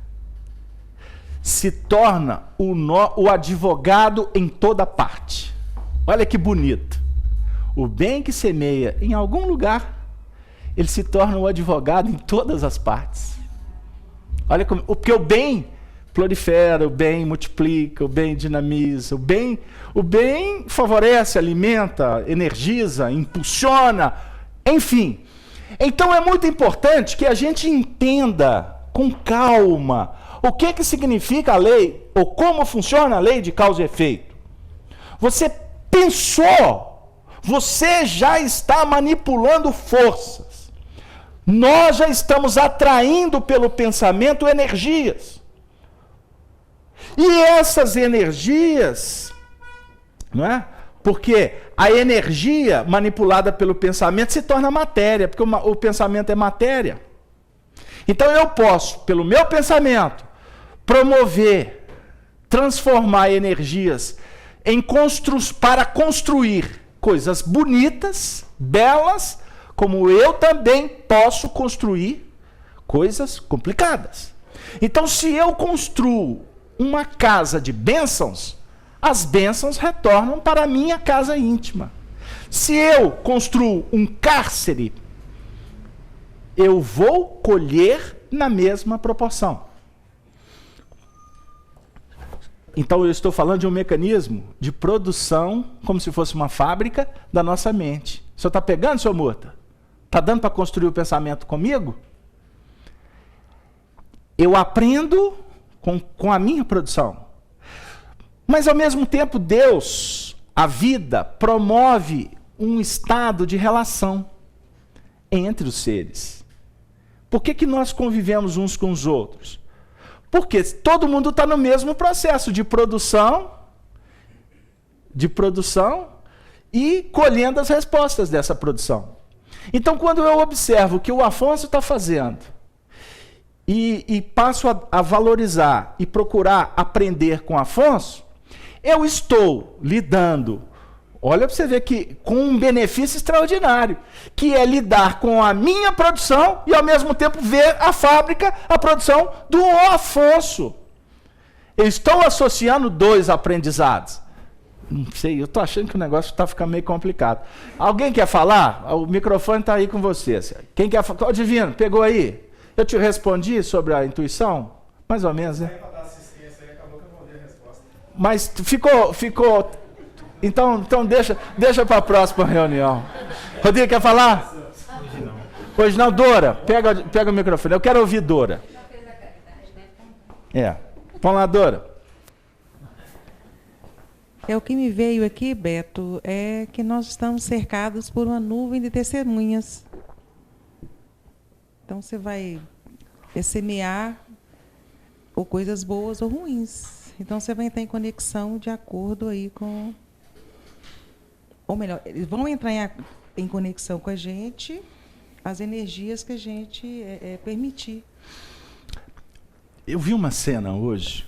se torna o advogado em toda parte. Olha que bonito. O bem que semeia em algum lugar, ele se torna o advogado em todas as partes. Olha como, porque o bem prolifera, o bem multiplica, o bem dinamiza, o bem favorece, alimenta, energiza, impulsiona, enfim. Então é muito importante que a gente entenda com calma o que significa a lei, ou como funciona a lei de causa e efeito. Você pensou, você já está manipulando forças. Nós já estamos atraindo pelo pensamento energias. E essas energias, não é? Porque a energia manipulada pelo pensamento se torna matéria, porque o pensamento é matéria. Então eu posso, pelo meu pensamento, promover, transformar energias para construir coisas bonitas, belas, como eu também posso construir coisas complicadas. Então, se eu construo uma casa de bênçãos, as bênçãos retornam para a minha casa íntima. Se eu construo um cárcere, eu vou colher na mesma proporção. Então eu estou falando de um mecanismo de produção, como se fosse uma fábrica, da nossa mente. O senhor está pegando, senhor Murta? Está dando para construir o pensamento comigo? Eu aprendo com a minha produção. Mas ao mesmo tempo Deus, a vida, promove um estado de relação entre os seres. Por que nós convivemos uns com os outros? Porque todo mundo está no mesmo processo de produção e colhendo as respostas dessa produção. Então, quando eu observo o que o Afonso está fazendo, e passo a valorizar e procurar aprender com Afonso, eu estou lidando, olha para você ver que com um benefício extraordinário, que é lidar com a minha produção e ao mesmo tempo ver a fábrica, a produção do Afonso. Eu estou associando dois aprendizados. Não sei, eu estou achando que o negócio está ficando meio complicado. Alguém quer falar? O microfone está aí com vocês. Quem quer falar? Divino, pegou aí? Eu te respondi sobre a intuição? Mais ou menos, né? Mas ficou. Então deixa para a próxima reunião. Rodrigo, quer falar? Hoje não. Dora, pega o microfone. Eu quero ouvir Dora. Vamos lá, Dora. O que me veio aqui, Beto, é que nós estamos cercados por uma nuvem de testemunhas. Então, você vai semear ou coisas boas ou ruins. Então, você vai entrar em conexão de acordo aí com... Ou melhor, eles vão entrar em conexão com a gente, as energias que a gente permitir. Eu vi uma cena hoje,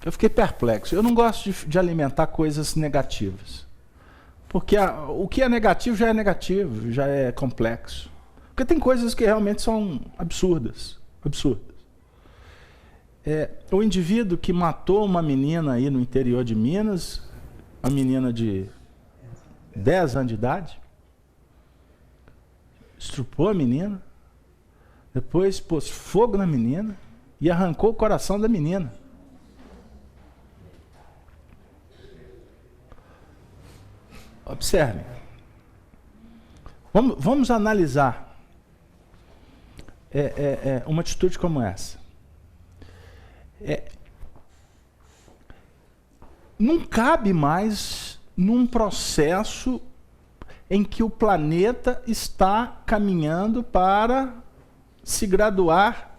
eu fiquei perplexo. Eu não gosto de alimentar coisas negativas. Porque o que é negativo, já é complexo. Porque tem coisas que realmente são absurdas. O indivíduo que matou uma menina aí no interior de Minas, uma menina de 10 anos de idade, estrupou a menina, depois pôs fogo na menina e arrancou o coração da menina. Observe. Vamos analisar uma atitude como essa. Não cabe mais num processo em que o planeta está caminhando para se graduar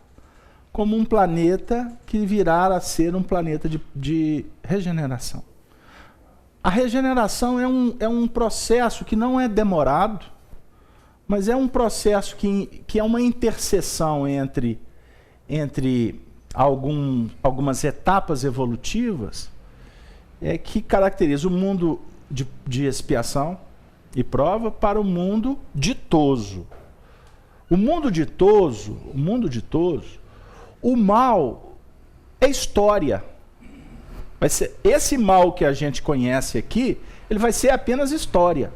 como um planeta que virá a ser um planeta de regeneração. A regeneração é um processo que não é demorado, mas é um processo que é uma interseção entre algumas etapas evolutivas que caracteriza o mundo de expiação e prova para o mundo ditoso. O mundo ditoso, o mal é história. Vai ser esse mal que a gente conhece aqui, ele vai ser apenas história.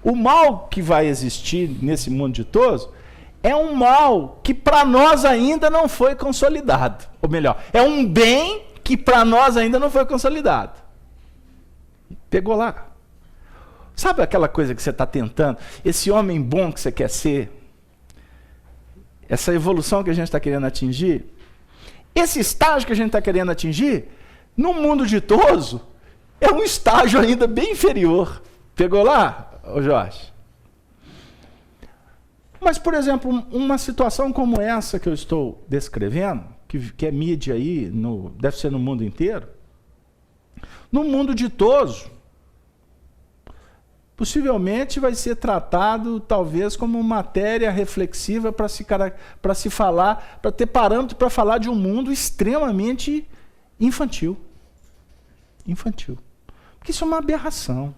O mal que vai existir nesse mundo ditoso é um mal que para nós ainda não foi consolidado. Ou melhor, é um bem que para nós ainda não foi consolidado. Pegou lá. Sabe aquela coisa que você está tentando? Esse homem bom que você quer ser? Essa evolução que a gente está querendo atingir? Esse estágio que a gente está querendo atingir? No mundo ditoso, é um estágio ainda bem inferior. Pegou lá, ô Jorge? Mas, por exemplo, uma situação como essa que eu estou descrevendo, que é mídia aí, deve ser no mundo inteiro, no mundo ditoso, possivelmente vai ser tratado talvez como matéria reflexiva para se falar, para ter parâmetro para falar de um mundo extremamente infantil. Porque isso é uma aberração.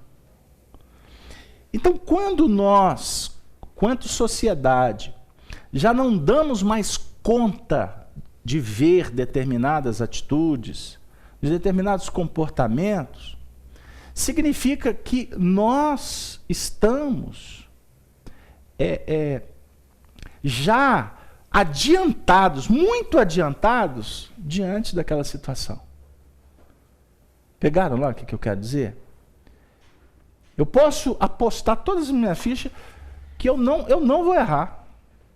Então, quando nós, quanto sociedade, já não damos mais conta de ver determinadas atitudes, de determinados comportamentos, significa que nós estamos já adiantados, muito adiantados, diante daquela situação. Pegaram lá o que eu quero dizer? Eu posso apostar todas as minhas fichas que eu não vou errar.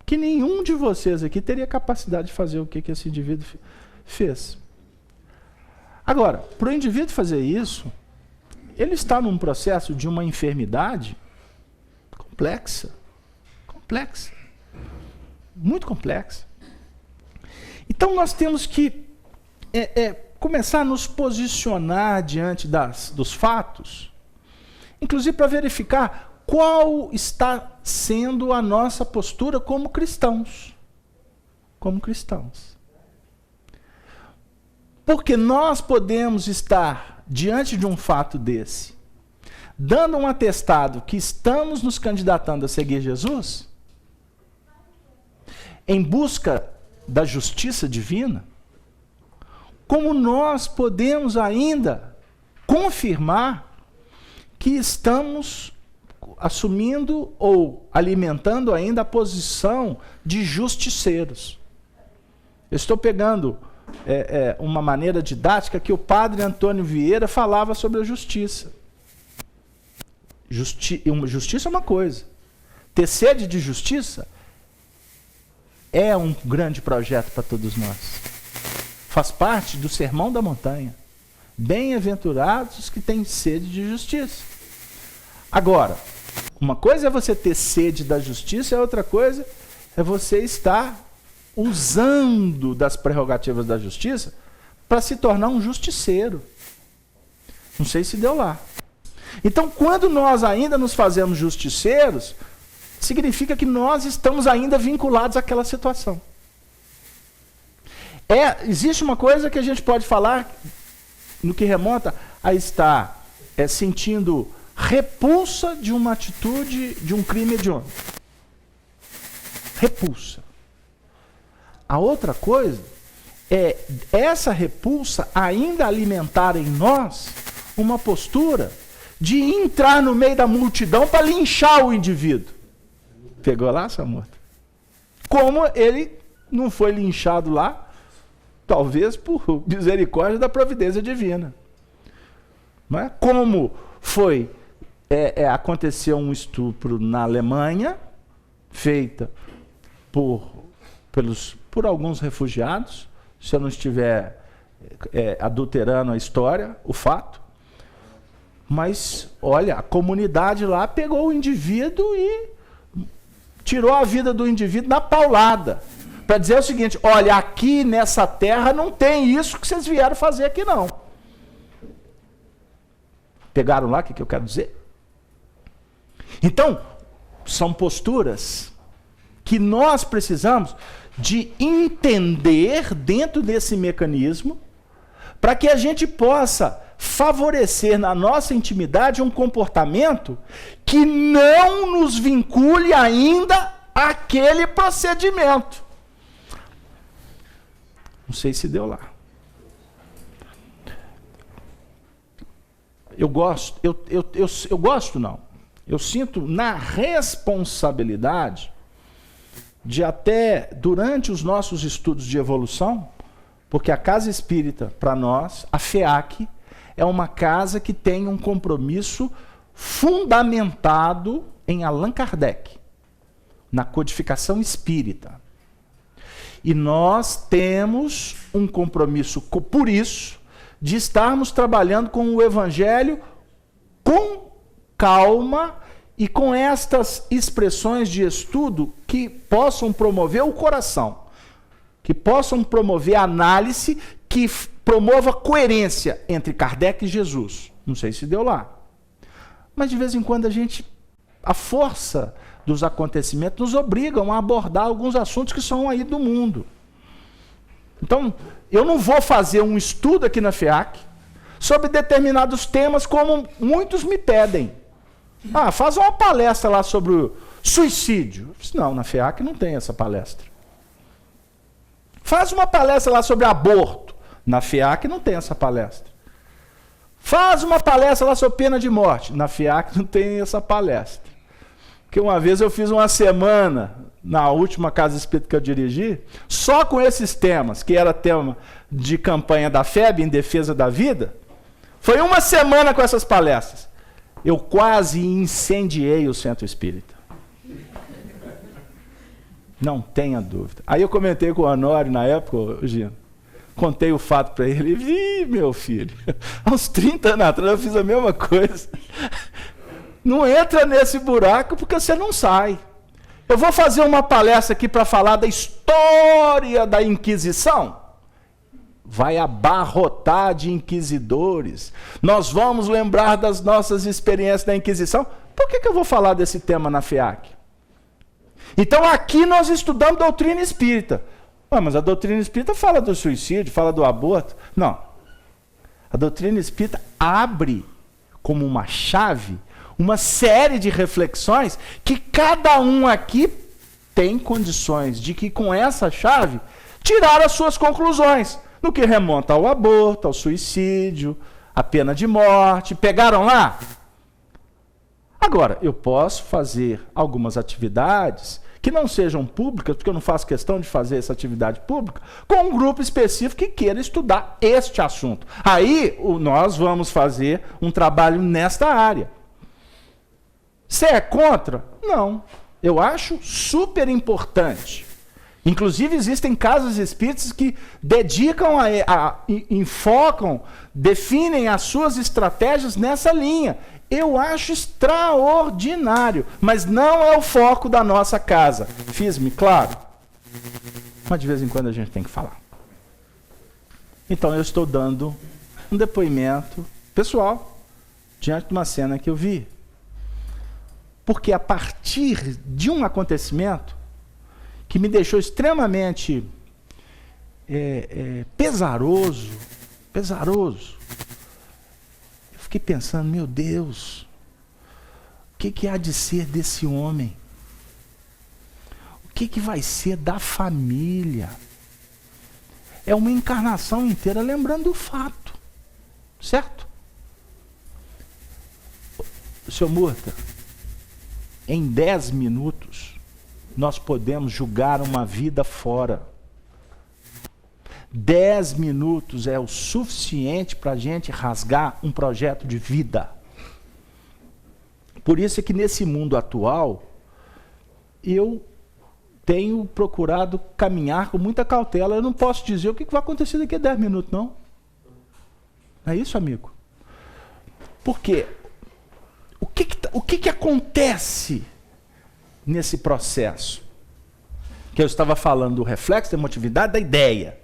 Que nenhum de vocês aqui teria capacidade de fazer o que esse indivíduo fez. Agora, para o indivíduo fazer isso, ele está num processo de uma enfermidade complexa. Muito complexa. Então nós temos que começar a nos posicionar diante dos fatos, inclusive para verificar qual está sendo a nossa postura como cristãos. como cristãos. Porque nós podemos estar diante de um fato desse, dando um atestado que estamos nos candidatando a seguir Jesus, em busca da justiça divina, como nós podemos ainda confirmar que estamos assumindo ou alimentando ainda a posição de justiceiros. Eu estou pegando uma maneira didática que o padre Antônio Vieira falava sobre a justiça. Justiça é uma coisa. Ter sede de justiça é um grande projeto para todos nós. Faz parte do Sermão da Montanha. Bem-aventurados os que têm sede de justiça. Agora, uma coisa é você ter sede da justiça, e a outra coisa é você estar usando das prerrogativas da justiça para se tornar um justiceiro. Não sei se deu lá. Então, quando nós ainda nos fazemos justiceiros, significa que nós estamos ainda vinculados àquela situação. Existe uma coisa que a gente pode falar no que remonta a estar sentindo repulsa de uma atitude, de um crime hediondo. Repulsa. A outra coisa é essa repulsa ainda alimentar em nós uma postura de entrar no meio da multidão para linchar o indivíduo. Pegou lá, Samorta? Como ele não foi linchado lá, talvez por misericórdia da providência divina. Não é? Como foi... aconteceu um estupro na Alemanha, feita por alguns refugiados, se eu não estiver adulterando a história, o fato. Mas, olha, a comunidade lá pegou o indivíduo e tirou a vida do indivíduo na paulada. Para dizer o seguinte, olha, aqui nessa terra não tem isso que vocês vieram fazer aqui não. Pegaram lá o que eu quero dizer? Então, são posturas que nós precisamos de entender dentro desse mecanismo para que a gente possa favorecer na nossa intimidade um comportamento que não nos vincule ainda àquele procedimento. Não sei se deu lá. Eu gosto não. Eu sinto na responsabilidade de até durante os nossos estudos de evolução, porque a Casa Espírita, para nós, a FEAC, é uma casa que tem um compromisso fundamentado em Allan Kardec, na codificação espírita. E nós temos um compromisso, por isso, de estarmos trabalhando com o Evangelho com calma e com estas expressões de estudo que possam promover o coração, que possam promover a análise, que promova coerência entre Kardec e Jesus. Não sei se deu lá. Mas de vez em quando a força dos acontecimentos nos obrigam a abordar alguns assuntos que são aí do mundo. Então, eu não vou fazer um estudo aqui na FEAC sobre determinados temas como muitos me pedem. Faz uma palestra lá sobre o suicídio. Não, na FEAC não tem essa palestra. Faz uma palestra lá sobre aborto. Na FEAC não tem essa palestra. Faz uma palestra lá sobre pena de morte. Na FEAC não tem essa palestra. Porque uma vez eu fiz uma semana, na última Casa Espírita que eu dirigi, só com esses temas, que era tema de campanha da FEB em defesa da vida. Foi uma semana com essas palestras. Eu quase incendiei o Centro Espírita. Não tenha dúvida. Aí eu comentei com o Honório na época, Gino. Contei o fato para ele. Ih, meu filho, há uns 30 anos atrás eu fiz a mesma coisa. Não entra nesse buraco porque você não sai. Eu vou fazer uma palestra aqui para falar da história da Inquisição. Vai abarrotar de inquisidores. Nós vamos lembrar das nossas experiências da Inquisição. Por que eu vou falar desse tema na FEAC? Então aqui nós estudamos doutrina espírita. Mas a doutrina espírita fala do suicídio, fala do aborto. Não. A doutrina espírita abre como uma chave uma série de reflexões que cada um aqui tem condições de que com essa chave tirar as suas conclusões no que remonta ao aborto, ao suicídio, à pena de morte. Pegaram lá? Agora, eu posso fazer algumas atividades que não sejam públicas, porque eu não faço questão de fazer essa atividade pública, com um grupo específico que queira estudar este assunto. Aí, nós vamos fazer um trabalho nesta área. Você é contra? Não. Eu acho super importante. Inclusive, existem casas espíritas que dedicam, enfocam, definem as suas estratégias nessa linha. Eu acho extraordinário, mas não é o foco da nossa casa. Fiz-me claro? Mas de vez em quando a gente tem que falar. Então eu estou dando um depoimento pessoal diante de uma cena que eu vi. Porque a partir de um acontecimento que me deixou extremamente pesaroso, eu fiquei pensando, meu Deus, o que há de ser desse homem? O que vai ser da família? É uma encarnação inteira lembrando do fato, certo? Senhor Murta, em 10 minutos, nós podemos julgar uma vida fora. 10 minutos é o suficiente para a gente rasgar um projeto de vida. Por isso é que nesse mundo atual, eu tenho procurado caminhar com muita cautela. Eu não posso dizer o que vai acontecer daqui a 10 minutos, não. Não é isso, amigo? Por quê? O que acontece nesse processo? Que eu estava falando do reflexo, da emotividade, da ideia.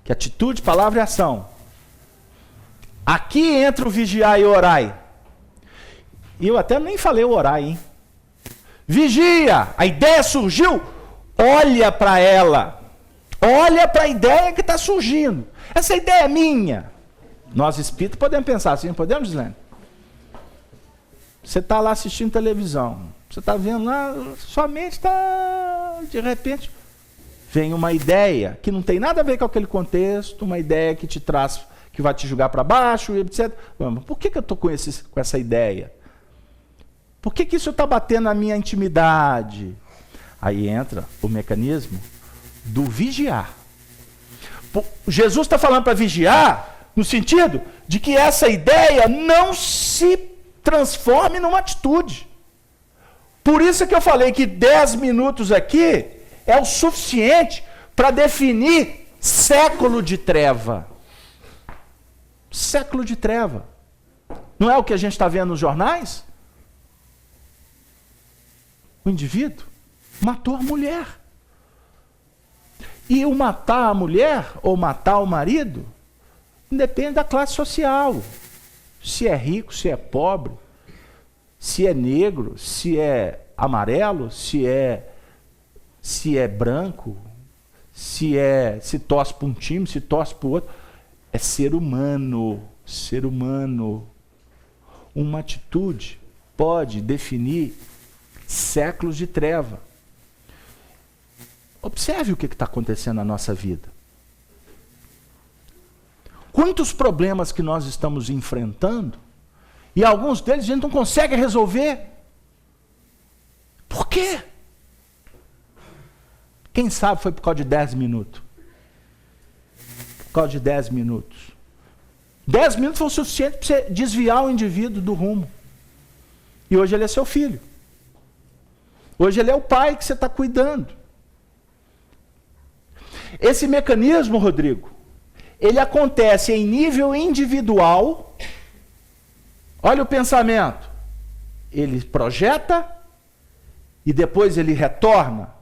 Que atitude, palavra e ação. Aqui entra o vigiar e orai. E eu até nem falei o orai, hein? Vigia! A ideia surgiu, olha para ela. Olha para a ideia que está surgindo. Essa ideia é minha. Nós espíritos podemos pensar assim, não podemos, Gislene? Você está lá assistindo televisão. Você está vendo lá, sua mente está... De repente, vem uma ideia que não tem nada a ver com aquele contexto, uma ideia que te traz, que vai te jogar para baixo, etc. Por que eu estou com essa ideia? Por que isso está batendo na minha intimidade? Aí entra o mecanismo do vigiar. Jesus está falando para vigiar no sentido de que essa ideia não se transforme numa atitude. Por isso que eu falei que 10 minutos aqui é o suficiente para definir século de treva. Século de treva. Não é o que a gente está vendo nos jornais? O indivíduo matou a mulher. E o matar a mulher ou matar o marido independe da classe social. Se é rico, se é pobre, se é negro, se é amarelo, se é branco, se torce para um time, se torce para o outro. É ser humano, ser humano. Uma atitude pode definir séculos de treva. Observe o que está acontecendo na nossa vida. Quantos problemas que nós estamos enfrentando e alguns deles a gente não consegue resolver. Por quê? Quem sabe foi por causa de 10 minutos. Por causa de 10 minutos. 10 minutos foi o suficiente para você desviar o indivíduo do rumo. E hoje ele é seu filho. Hoje ele é o pai que você está cuidando. Esse mecanismo, Rodrigo, ele acontece em nível individual. Olha o pensamento. Ele projeta e depois ele retorna.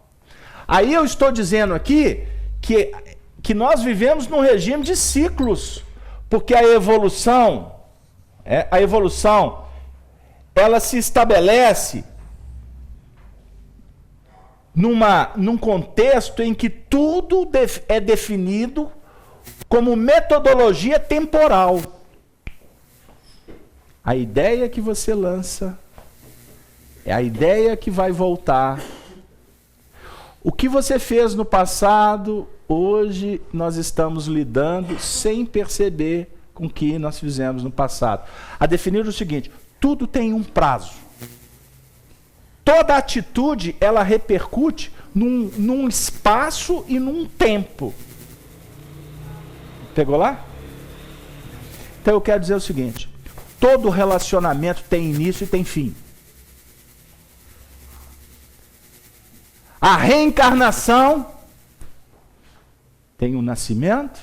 Aí eu estou dizendo aqui que nós vivemos num regime de ciclos, porque a evolução, ela se estabelece num contexto em que tudo é definido como metodologia temporal. A ideia que você lança é a ideia que vai voltar. O que você fez no passado, hoje nós estamos lidando sem perceber com o que nós fizemos no passado. A definir o seguinte: tudo tem um prazo. Toda atitude, ela repercute num espaço e num tempo. Pegou lá? Então eu quero dizer o seguinte: todo relacionamento tem início e tem fim. A reencarnação tem o nascimento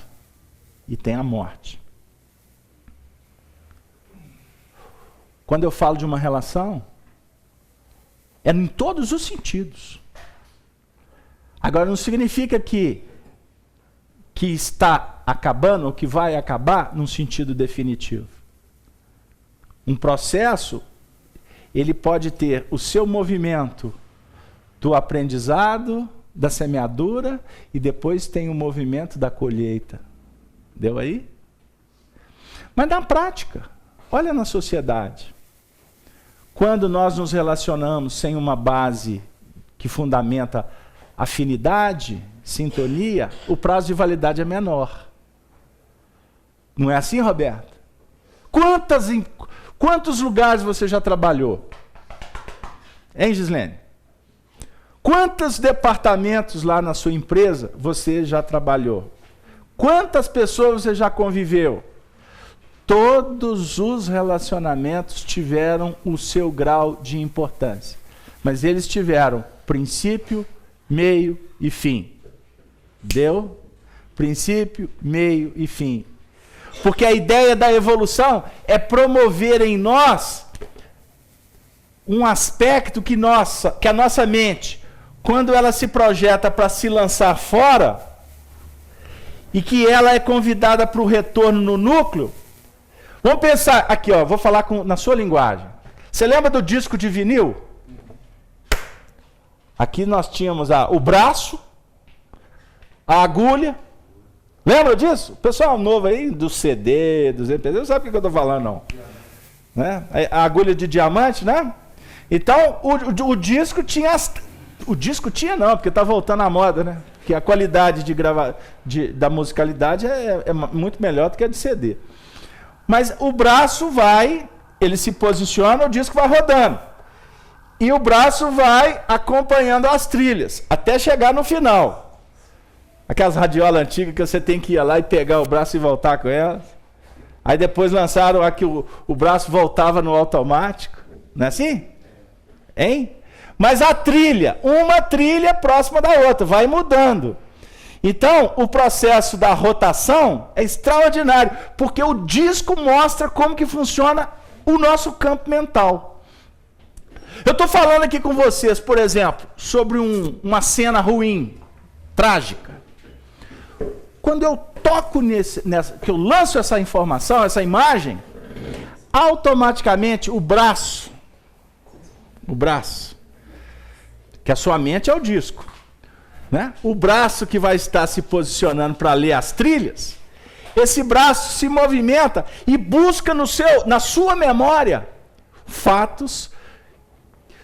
e tem a morte. Quando eu falo de uma relação, é em todos os sentidos. Agora, não significa que está acabando ou que vai acabar num sentido definitivo. Um processo, ele pode ter o seu movimento do aprendizado, da semeadura, e depois tem o movimento da colheita. Deu aí? Mas na prática, olha na sociedade. Quando nós nos relacionamos sem uma base que fundamenta afinidade, sintonia, o prazo de validade é menor. Não é assim, Roberto? Quantos lugares você já trabalhou? Hein, Gislene? Quantos departamentos lá na sua empresa você já trabalhou? Quantas pessoas você já conviveu? Todos os relacionamentos tiveram o seu grau de importância. Mas eles tiveram princípio, meio e fim. Deu? Princípio, meio e fim. Porque a ideia da evolução é promover em nós um aspecto que a nossa mente, quando ela se projeta para se lançar fora, e que ela é convidada para o retorno no núcleo. Vamos pensar, aqui ó, vou falar na sua linguagem. Você lembra do disco de vinil? Aqui nós tínhamos o braço, a agulha. Lembra disso? O pessoal novo aí, do CD, dos MP3, não sabe o que eu estou falando, não. Né? A agulha de diamante, né? Então, o disco tinha... O disco tinha não, porque está voltando à moda, né? Porque a qualidade da musicalidade é muito melhor do que a de CD. Mas o braço ele se posiciona, o disco vai rodando. E o braço vai acompanhando as trilhas, até chegar no final. Aquelas radiolas antigas que você tem que ir lá e pegar o braço e voltar com elas. Aí depois lançaram aqui o braço voltava no automático. Não é assim? Hein? Mas a trilha, uma trilha próxima da outra, vai mudando. Então, o processo da rotação é extraordinário, porque o disco mostra como que funciona o nosso campo mental. Eu estou falando aqui com vocês, por exemplo, sobre uma cena ruim, trágica. Quando eu toco que eu lanço essa informação, essa imagem, automaticamente o braço, que a sua mente é o disco, né? O braço que vai estar se posicionando para ler as trilhas, esse braço se movimenta e busca na sua memória fatos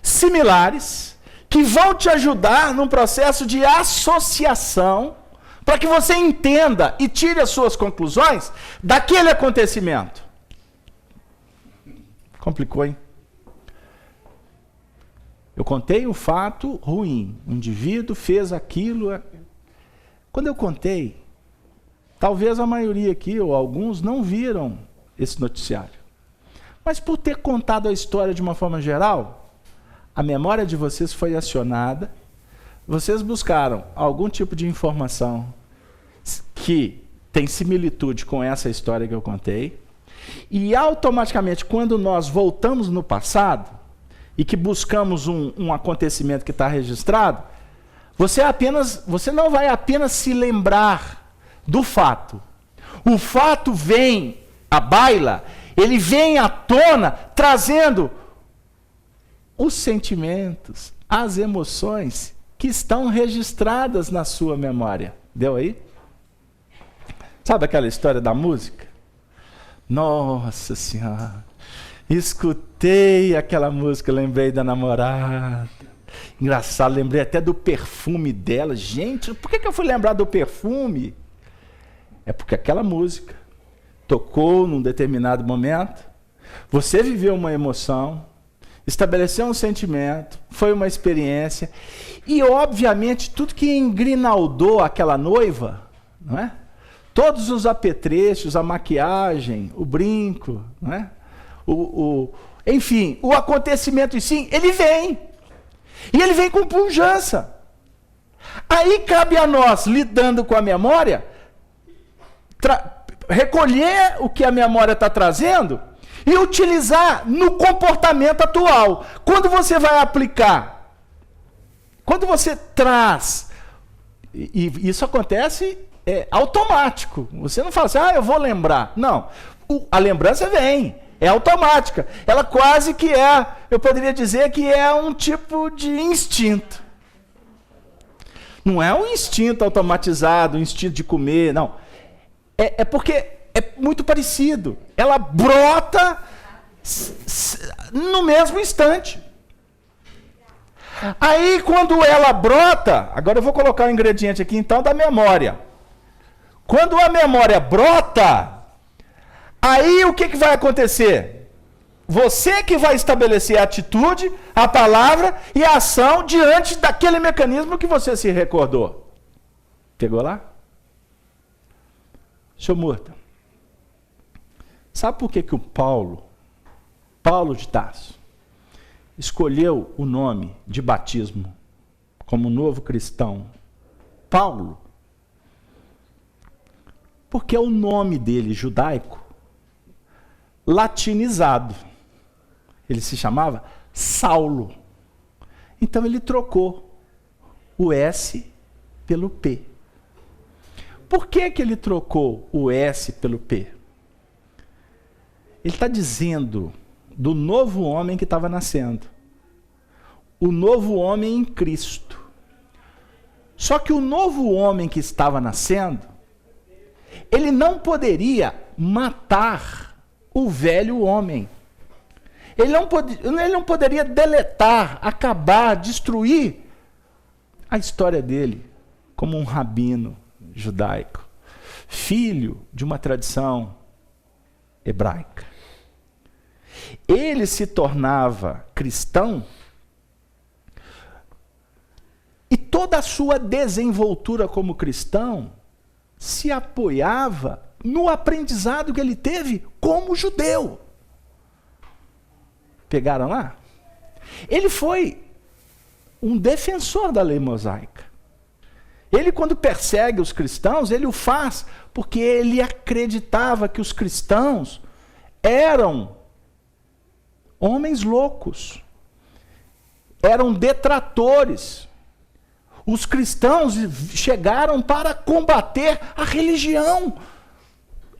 similares que vão te ajudar num processo de associação para que você entenda e tire as suas conclusões daquele acontecimento. Complicou, hein? Eu contei um fato ruim. O indivíduo fez aquilo. Quando eu contei, talvez a maioria aqui, ou alguns, não viram esse noticiário. Mas por ter contado a história de uma forma geral, a memória de vocês foi acionada, vocês buscaram algum tipo de informação que tem similitude com essa história que eu contei, e automaticamente, quando nós voltamos no passado, e que buscamos um acontecimento que está registrado, você não vai apenas se lembrar do fato. O fato vem à baila, ele vem à tona, trazendo os sentimentos, as emoções que estão registradas na sua memória. Deu aí? Sabe aquela história da música? Nossa Senhora, escutei aquela música, lembrei da namorada. Engraçado, lembrei até do perfume dela. Gente, por que eu fui lembrar do perfume? É porque aquela música tocou num determinado momento, você viveu uma emoção, estabeleceu um sentimento, foi uma experiência, e obviamente tudo que engrinaldou aquela noiva, não é? Todos os apetrechos, a maquiagem, o brinco, não é? Enfim, o acontecimento em si, ele vem. E ele vem com pujança. Aí cabe a nós, lidando com a memória, recolher o que a memória está trazendo e utilizar no comportamento atual. Quando você vai aplicar, quando você traz, e isso acontece automático. Você não fala assim, eu vou lembrar. Não, a lembrança vem, é automática. Ela quase que eu poderia dizer que é um tipo de instinto. Não é um instinto automatizado, um instinto de comer, não. É porque é muito parecido. Ela brota no mesmo instante. Aí, quando ela brota, agora eu vou colocar o ingrediente aqui, então, da memória. Quando a memória brota, aí o que vai acontecer? Você que vai estabelecer a atitude, a palavra e a ação diante daquele mecanismo que você se recordou. Pegou lá? Seu Murta, sabe por que o Paulo de Tarso, escolheu o nome de batismo como novo cristão? Paulo. Porque é o nome dele judaico latinizado. Ele se chamava Saulo. Então ele trocou o S pelo P. Por que ele trocou o S pelo P? Ele está dizendo do novo homem que estava nascendo. O novo homem em Cristo. Só que o novo homem que estava nascendo, ele não poderia matar o velho homem. Ele não poderia deletar, acabar, destruir a história dele como um rabino judaico, filho de uma tradição hebraica. Ele se tornava cristão e toda a sua desenvoltura como cristão se apoiava no aprendizado que ele teve como judeu. Pegaram lá? Ele foi um defensor da lei mosaica. Ele, quando persegue os cristãos, ele o faz porque ele acreditava que os cristãos eram homens loucos, eram detratores. Os cristãos chegaram para combater a religião,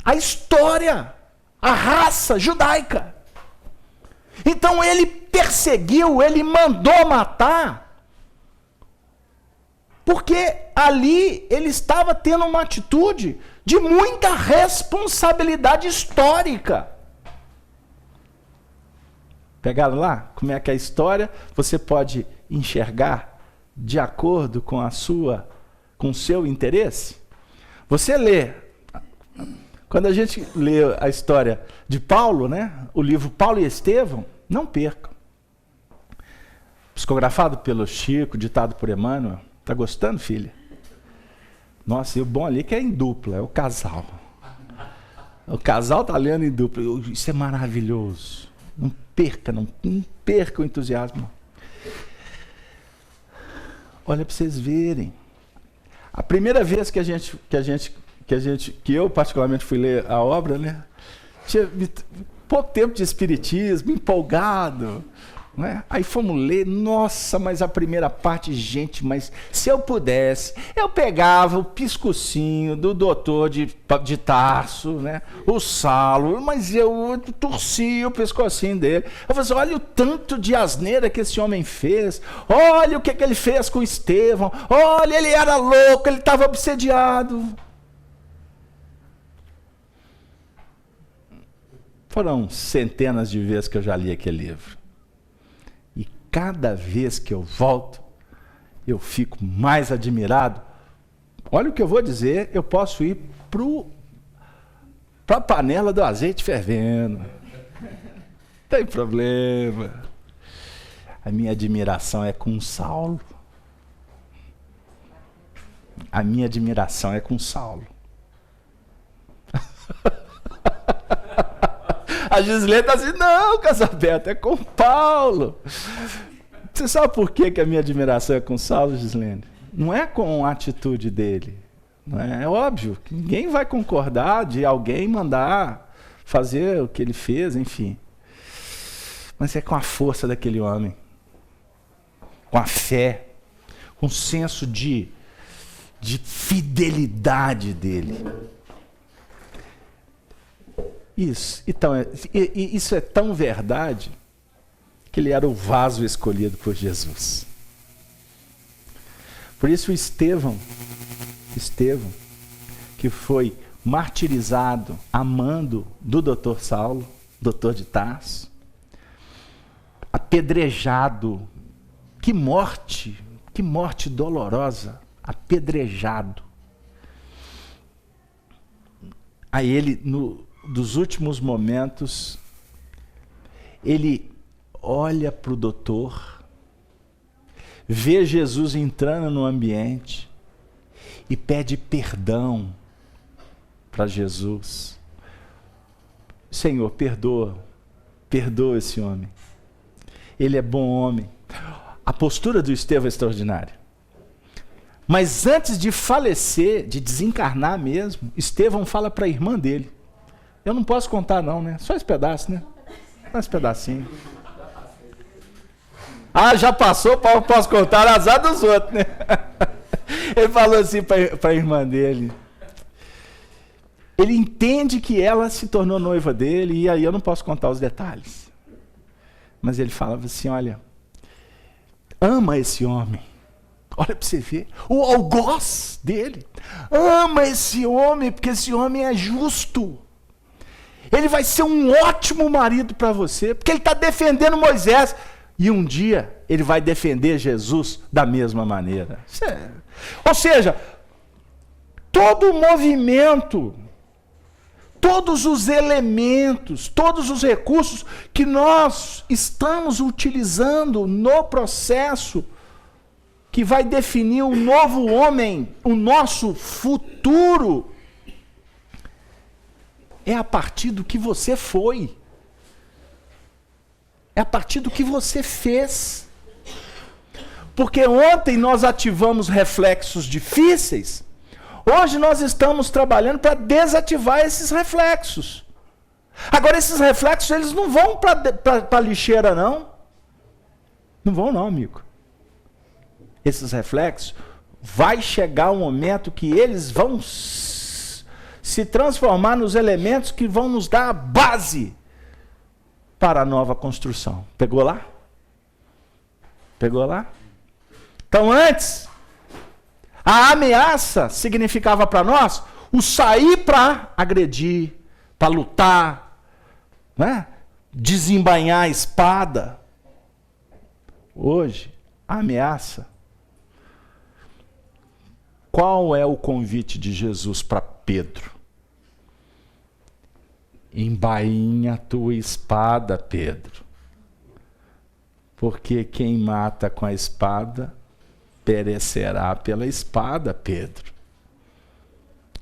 a história, a raça judaica. Então ele perseguiu, ele mandou matar, porque ali ele estava tendo uma atitude de muita responsabilidade histórica. Pegaram lá? Como é que é a história? Você pode enxergar de acordo com com o seu interesse? Você lê, quando a gente lê a história de Paulo, né, o livro Paulo e Estevão, não percam. Psicografado pelo Chico, ditado por Emmanuel. Tá gostando, filha? Nossa, e o bom ali que é em dupla, é o casal. O casal tá lendo em dupla. Isso é maravilhoso. Não perca o entusiasmo. Olha para vocês verem. A primeira vez que eu particularmente fui ler a obra, né? Tinha pouco tempo de espiritismo, empolgado, Não é? Aí fomos ler, nossa, mas a primeira parte, gente, mas se eu pudesse, eu pegava o pescocinho do doutor de Tarso, né? O Saulo, mas eu torcia o pescocinho dele. Eu falei assim, olha o tanto de asneira que esse homem fez, olha o que ele fez com Estevão, olha, ele era louco, ele estava obsediado. Foram centenas de vezes que eu já li aquele livro. Cada vez que eu volto, eu fico mais admirado. Olha o que eu vou dizer, eu posso ir para a panela do azeite fervendo. Não tem problema. A minha admiração é com Saulo. A minha admiração é com Saulo. A Gislene está assim, não, Casaberto, é com Paulo. Você sabe por que a minha admiração é com Saulo, Gislene? Não é com a atitude dele. Não é? É óbvio que ninguém vai concordar de alguém mandar fazer o que ele fez, enfim. Mas é com a força daquele homem. Com a fé. Com o senso de fidelidade dele. Isso, então, isso é tão verdade que ele era o vaso escolhido por Jesus. Por isso Estevão, que foi martirizado a mando do doutor Saulo, doutor de Tarso, apedrejado, que morte dolorosa, apedrejado. Aí ele, dos últimos momentos, ele olha para o doutor, vê Jesus entrando no ambiente e pede perdão para Jesus. Senhor, perdoa esse homem. Ele é bom homem. A postura do Estevão é extraordinária. Mas antes de falecer, de desencarnar mesmo, Estevão fala para a irmã dele. Eu não posso contar não, né? Só esse pedaço, né? Só esse pedacinho. Ah, já passou, posso contar, azar dos outros, né? Ele falou assim para a irmã dele. Ele entende que ela se tornou noiva dele, e aí eu não posso contar os detalhes. Mas ele falava assim, olha, ama esse homem. Olha para você ver, o algoz dele. Ama esse homem, porque esse homem é justo. Ele vai ser um ótimo marido para você, porque ele está defendendo Moisés. E um dia ele vai defender Jesus da mesma maneira. Ou seja, todo o movimento, todos os elementos, todos os recursos que nós estamos utilizando no processo que vai definir o novo homem, o nosso futuro, é a partir do que você foi. É a partir do que você fez. Porque ontem nós ativamos reflexos difíceis, hoje nós estamos trabalhando para desativar esses reflexos. Agora, esses reflexos, eles não vão para a lixeira, não. Não vão não, amigo. Esses reflexos, vai chegar um momento que eles vão se transformar nos elementos que vão nos dar a base para a nova construção. Pegou lá? Pegou lá? Então antes, a ameaça significava para nós o sair para agredir, para lutar, né? Desembainhar a espada. Hoje, a ameaça. Qual é o convite de Jesus para Pedro? Embainha a tua espada, Pedro. Porque quem mata com a espada perecerá pela espada, Pedro.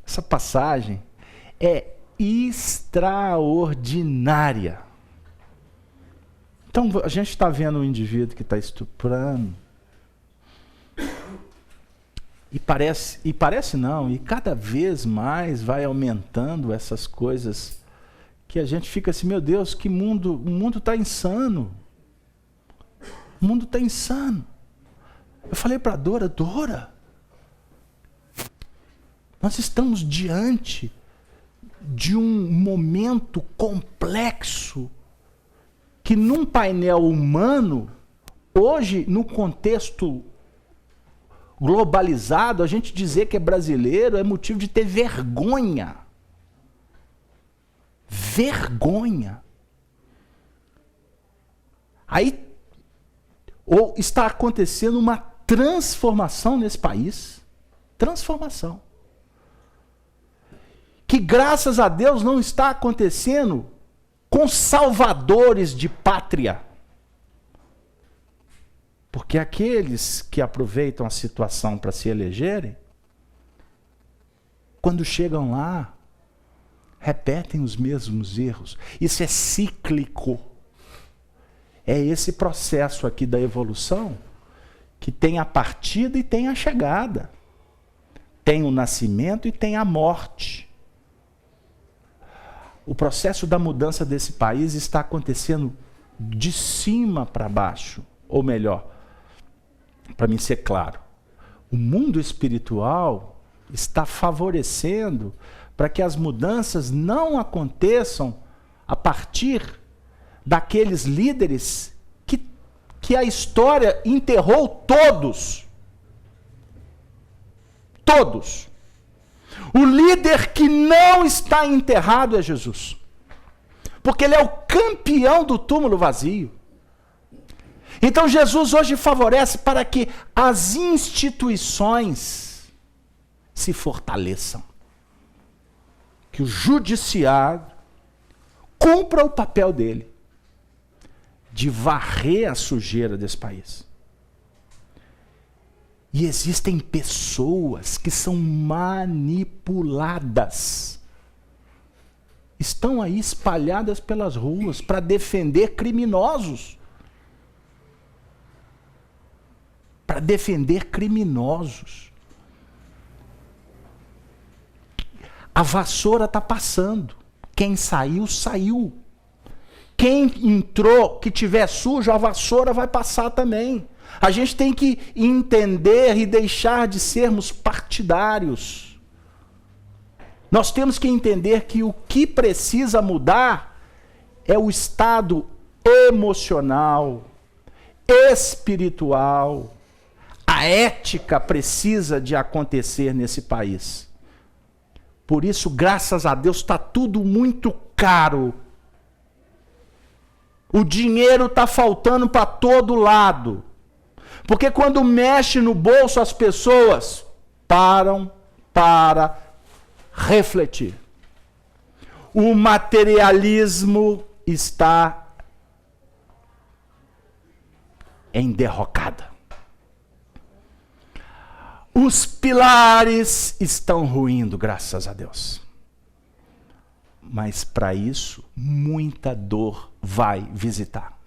Essa passagem é extraordinária. Então, a gente está vendo um indivíduo que está estuprando. E parece não, e cada vez mais vai aumentando essas coisas que a gente fica assim, meu Deus, que mundo, o mundo está insano. O mundo está insano. Eu falei para Dora, nós estamos diante de um momento complexo que num painel humano, hoje, no contexto globalizado, a gente dizer que é brasileiro é motivo de ter vergonha. Vergonha. Aí, ou está acontecendo uma transformação nesse país. Transformação. Que graças a Deus não está acontecendo com salvadores de pátria. Porque aqueles que aproveitam a situação para se elegerem, quando chegam lá, repetem os mesmos erros. Isso é cíclico. É esse processo aqui da evolução que tem a partida e tem a chegada. Tem o nascimento e tem a morte. O processo da mudança desse país está acontecendo de cima para baixo. Ou melhor, para mim ser claro, o mundo espiritual está favorecendo para que as mudanças não aconteçam a partir daqueles líderes que a história enterrou todos. Todos. O líder que não está enterrado é Jesus. Porque ele é o campeão do túmulo vazio. Então Jesus hoje favorece para que as instituições se fortaleçam. Que o judiciário cumpra o papel dele de varrer a sujeira desse país. E existem pessoas que são manipuladas. Estão aí espalhadas pelas ruas para defender criminosos. Para defender criminosos. A vassoura está passando. Quem saiu, saiu. Quem entrou, que tiver sujo, a vassoura vai passar também. A gente tem que entender e deixar de sermos partidários. Nós temos que entender que o que precisa mudar é o estado emocional, espiritual. A ética precisa de acontecer nesse país. Por isso, graças a Deus, está tudo muito caro. O dinheiro está faltando para todo lado. Porque quando mexe no bolso, as pessoas param para refletir. O materialismo está em derrocada. Os pilares estão ruindo, graças a Deus. Mas para isso, muita dor vai visitar.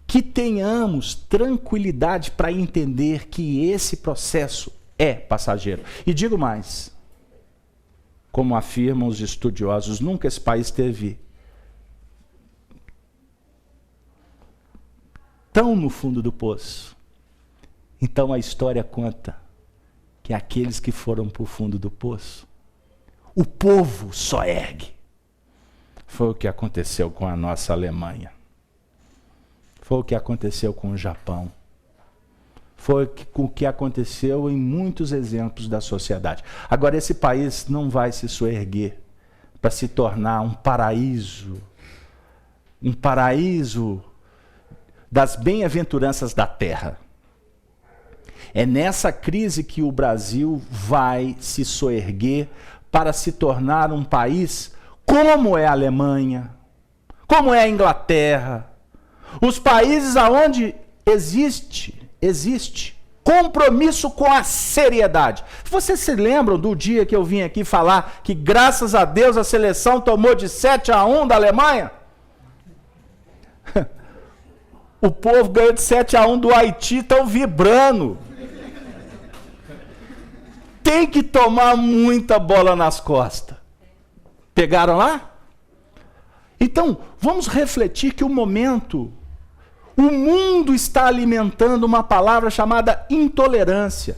Que tenhamos tranquilidade para entender que esse processo é passageiro. E digo mais, como afirmam os estudiosos, nunca esse país esteve tão no fundo do poço. Então a história conta que aqueles que foram para o fundo do poço, o povo só ergue. Foi o que aconteceu com a nossa Alemanha. Foi o que aconteceu com o Japão. Foi o que aconteceu em muitos exemplos da sociedade. Agora, esse país não vai se soerguer para se tornar um paraíso das bem-aventuranças da terra. É nessa crise que o Brasil vai se soerguer para se tornar um país como é a Alemanha, como é a Inglaterra, os países onde existe compromisso com a seriedade. Vocês se lembram do dia que eu vim aqui falar que graças a Deus a seleção tomou de 7-1 da Alemanha? O povo ganhou de 7-1 do Haiti, estão vibrando. Tem que tomar muita bola nas costas. Pegaram lá? Então, vamos refletir que o momento O mundo está alimentando uma palavra chamada intolerância.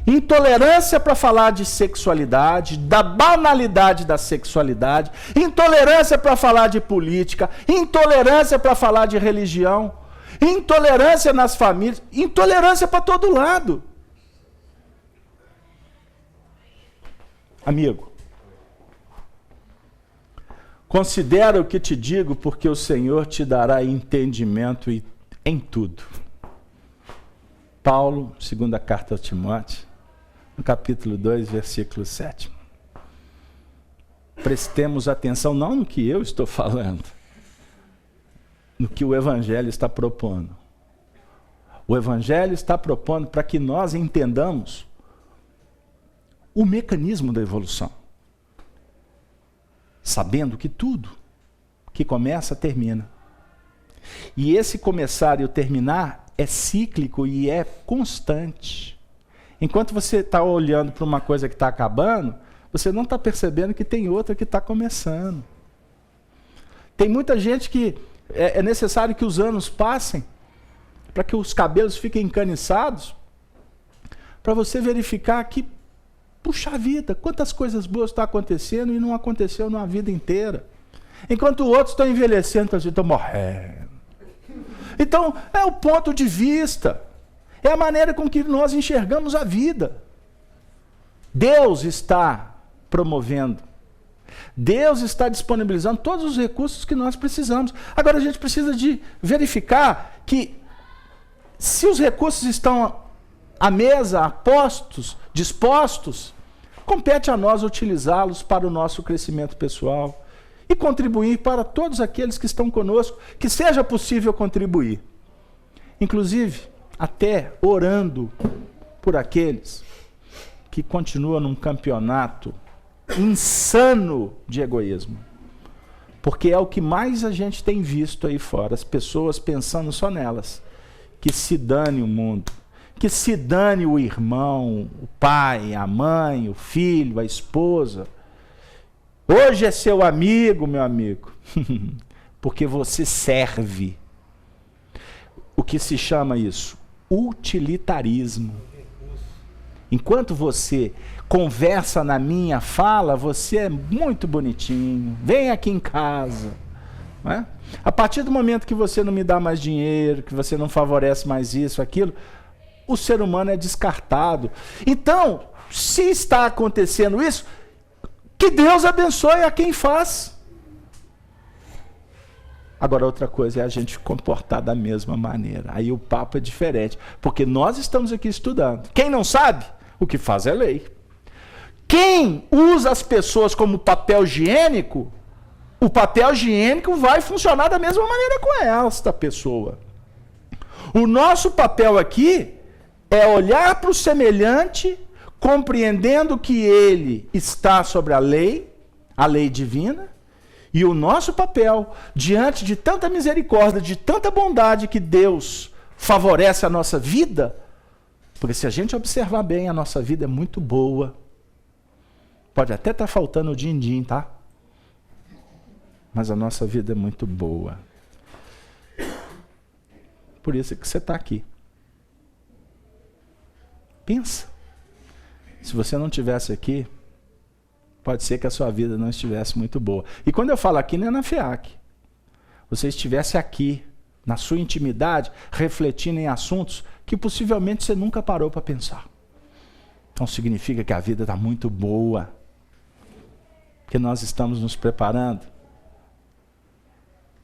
Intolerância para falar de sexualidade, da banalidade da sexualidade, intolerância para falar de política, intolerância para falar de religião, intolerância nas famílias, intolerância para todo lado. Amigo, considera o que te digo, porque o Senhor te dará entendimento em tudo. Paulo, segunda carta a Timóteo, no capítulo 2, versículo 7. Prestemos atenção não no que eu estou falando, no que o Evangelho está propondo. O Evangelho está propondo para que nós entendamos o mecanismo da evolução, sabendo que tudo que começa, termina. E esse começar e o terminar é cíclico e é constante. Enquanto você está olhando para uma coisa que está acabando, você não está percebendo que tem outra que está começando. Tem muita gente que é necessário que os anos passem para que os cabelos fiquem encaniçados, para você verificar que, puxa vida, quantas coisas boas estão acontecendo e não aconteceu numa vida inteira. Enquanto outros estão envelhecendo, estão morrendo. Então, é o ponto de vista. É a maneira com que nós enxergamos a vida. Deus está promovendo. Deus está disponibilizando todos os recursos que nós precisamos. Agora a gente precisa de verificar que se os recursos estão à mesa, a postos, dispostos, compete a nós utilizá-los para o nosso crescimento pessoal e contribuir para todos aqueles que estão conosco, que seja possível contribuir. Inclusive, até orando por aqueles que continuam num campeonato insano de egoísmo. Porque é o que mais a gente tem visto aí fora, as pessoas pensando só nelas. Que se dane o mundo, que se dane o irmão, o pai, a mãe, o filho, a esposa. Hoje é seu amigo, meu amigo, porque você serve. O que se chama isso? Utilitarismo. Enquanto você conversa na minha fala, você é muito bonitinho, vem aqui em casa. Não é? A partir do momento que você não me dá mais dinheiro, que você não favorece mais isso, aquilo, o ser humano é descartado. Então, se está acontecendo isso, que Deus abençoe a quem faz. Agora, outra coisa é a gente comportar da mesma maneira. Aí o papo é diferente, porque nós estamos aqui estudando. Quem não sabe, o que faz é lei. Quem usa as pessoas como papel higiênico, o papel higiênico vai funcionar da mesma maneira com esta pessoa. O nosso papel aqui é olhar para o semelhante, compreendendo que ele está sobre a lei divina, e o nosso papel, diante de tanta misericórdia, de tanta bondade que Deus favorece a nossa vida, porque se a gente observar bem, a nossa vida é muito boa. Pode até estar faltando o din-din, tá? Mas a nossa vida é muito boa. Por isso que você está aqui. Pensa. Se você não estivesse aqui, pode ser que a sua vida não estivesse muito boa. E quando eu falo aqui, não é na FEAC. Você estivesse aqui, na sua intimidade, refletindo em assuntos que possivelmente você nunca parou para pensar. Então significa que a vida está muito boa. Que nós estamos nos preparando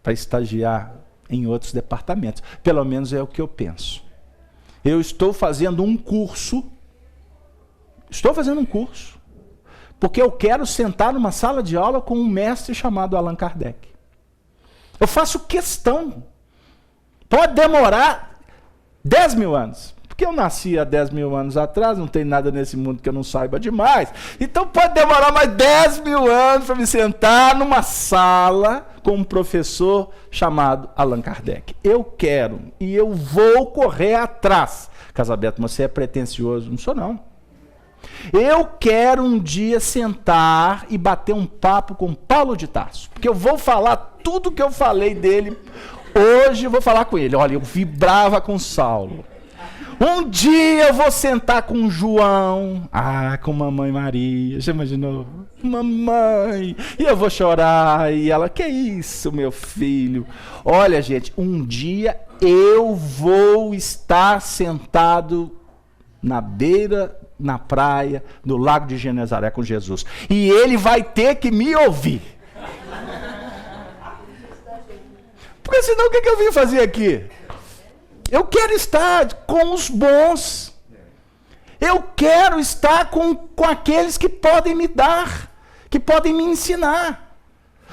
para estagiar em outros departamentos. Pelo menos é o que eu penso. Eu estou fazendo um curso. Porque eu quero sentar numa sala de aula com um mestre chamado Allan Kardec. Eu faço questão. Pode demorar 10 mil anos. Porque eu nasci há 10 mil anos atrás, não tem nada nesse mundo que eu não saiba demais. Então pode demorar mais 10 mil anos para me sentar numa sala com um professor chamado Allan Kardec. Eu quero e eu vou correr atrás. Casabeto, você é pretensioso? Não sou, não. Eu quero um dia sentar e bater um papo com Paulo de Tarso. Porque eu vou falar tudo que eu falei dele, Hoje eu vou falar com ele. Olha, eu vibrava com Saulo. Um dia eu vou sentar com João. Com mamãe Maria. Já imaginou? Mamãe. E eu vou chorar. E ela, que isso, meu filho? Olha, gente, um dia eu vou estar sentado na beira, na praia, do lago de Genezaré com Jesus. E ele vai ter que me ouvir. Porque senão o que eu vim fazer aqui? Eu quero estar com os bons. Eu quero estar com aqueles que podem me dar, que podem me ensinar.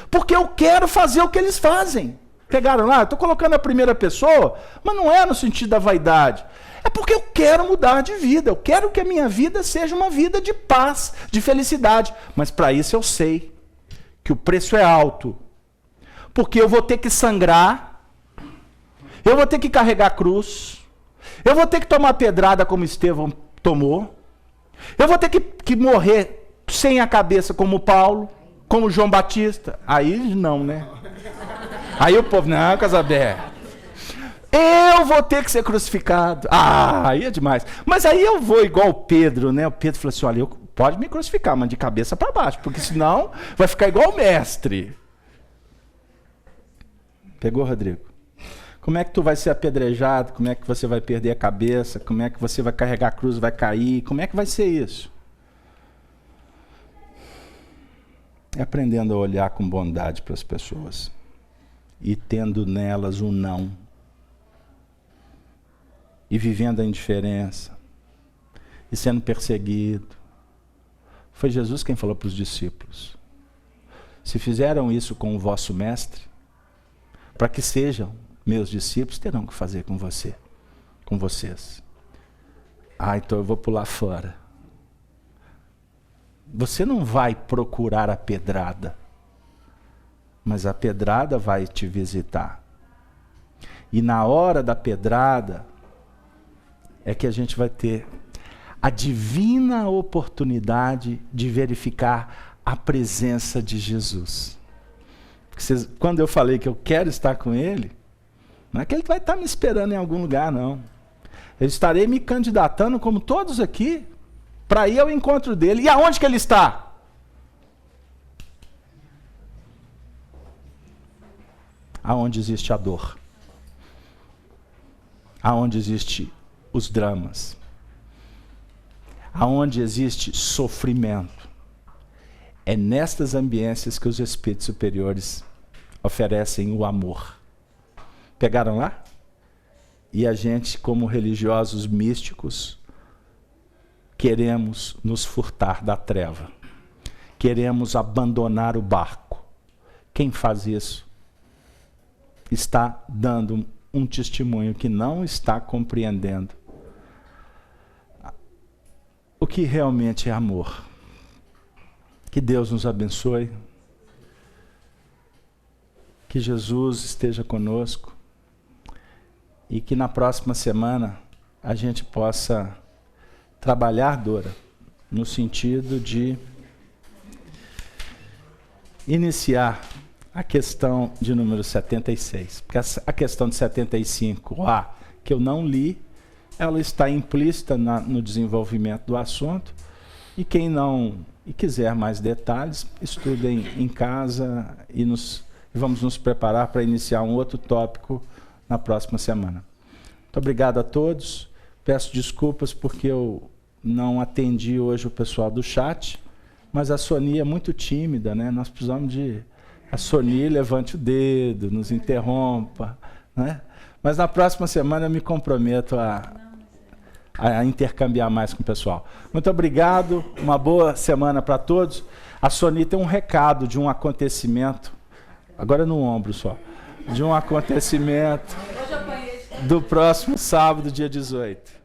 Porque eu quero fazer o que eles fazem. Pegaram lá? Estou colocando a primeira pessoa, mas não é no sentido da vaidade. É porque eu quero mudar de vida. Eu quero que a minha vida seja uma vida de paz, de felicidade. Mas para isso eu sei que o preço é alto. Porque eu vou ter que sangrar, eu vou ter que carregar a cruz, eu vou ter que tomar pedrada como Estevão tomou, eu vou ter que morrer sem a cabeça como Paulo, como João Batista. Aí não, né? Aí o povo, não, Casabé, eu vou ter que ser crucificado. Aí é demais. Mas aí eu vou igual o Pedro, né? O Pedro falou assim, olha, pode me crucificar, mas de cabeça para baixo, porque senão vai ficar igual o mestre. Pegou, Rodrigo? Como é que tu vai ser apedrejado? Como é que você vai perder a cabeça? Como é que você vai carregar a cruz, vai cair? Como é que vai ser isso? É aprendendo a olhar com bondade para as pessoas e tendo nelas um não. E vivendo a indiferença. E sendo perseguido. Foi Jesus quem falou para os discípulos. Se fizeram isso com o vosso mestre, para que sejam meus discípulos, terão que fazer com você, com vocês. Então eu vou pular fora. Você não vai procurar a pedrada, mas a pedrada vai te visitar. E na hora da pedrada, é que a gente vai ter a divina oportunidade de verificar a presença de Jesus. Quando eu falei que eu quero estar com ele, não é que ele vai estar me esperando em algum lugar, não. Eu estarei me candidatando, como todos aqui, para ir ao encontro dele. E aonde que ele está? Aonde existe a dor. Aonde existe os dramas. Aonde existe sofrimento. É nestas ambiências que os espíritos superiores oferecem o amor. Pegaram lá? E a gente, como religiosos místicos, queremos nos furtar da treva. Queremos abandonar o barco. Quem faz isso está dando um testemunho que não está compreendendo o que realmente é amor. Que Deus nos abençoe. Que Jesus esteja conosco. E que na próxima semana a gente possa trabalhar, Dora, no sentido de iniciar a questão de número 76. Porque a questão de 75A, que eu não li, ela está implícita no desenvolvimento do assunto. E quem não quiser mais detalhes, estudem em casa e vamos nos preparar para iniciar um outro tópico na próxima semana. Muito obrigado a todos. Peço desculpas porque eu não atendi hoje o pessoal do chat, mas a Sony é muito tímida, né? Nós precisamos de... A Sony levante o dedo, nos interrompa, né? Mas na próxima semana eu me comprometo a intercambiar mais com o pessoal. Muito obrigado, uma boa semana para todos. A Sony tem um recado de um acontecimento, agora no ombro só, de um acontecimento do próximo sábado, dia 18.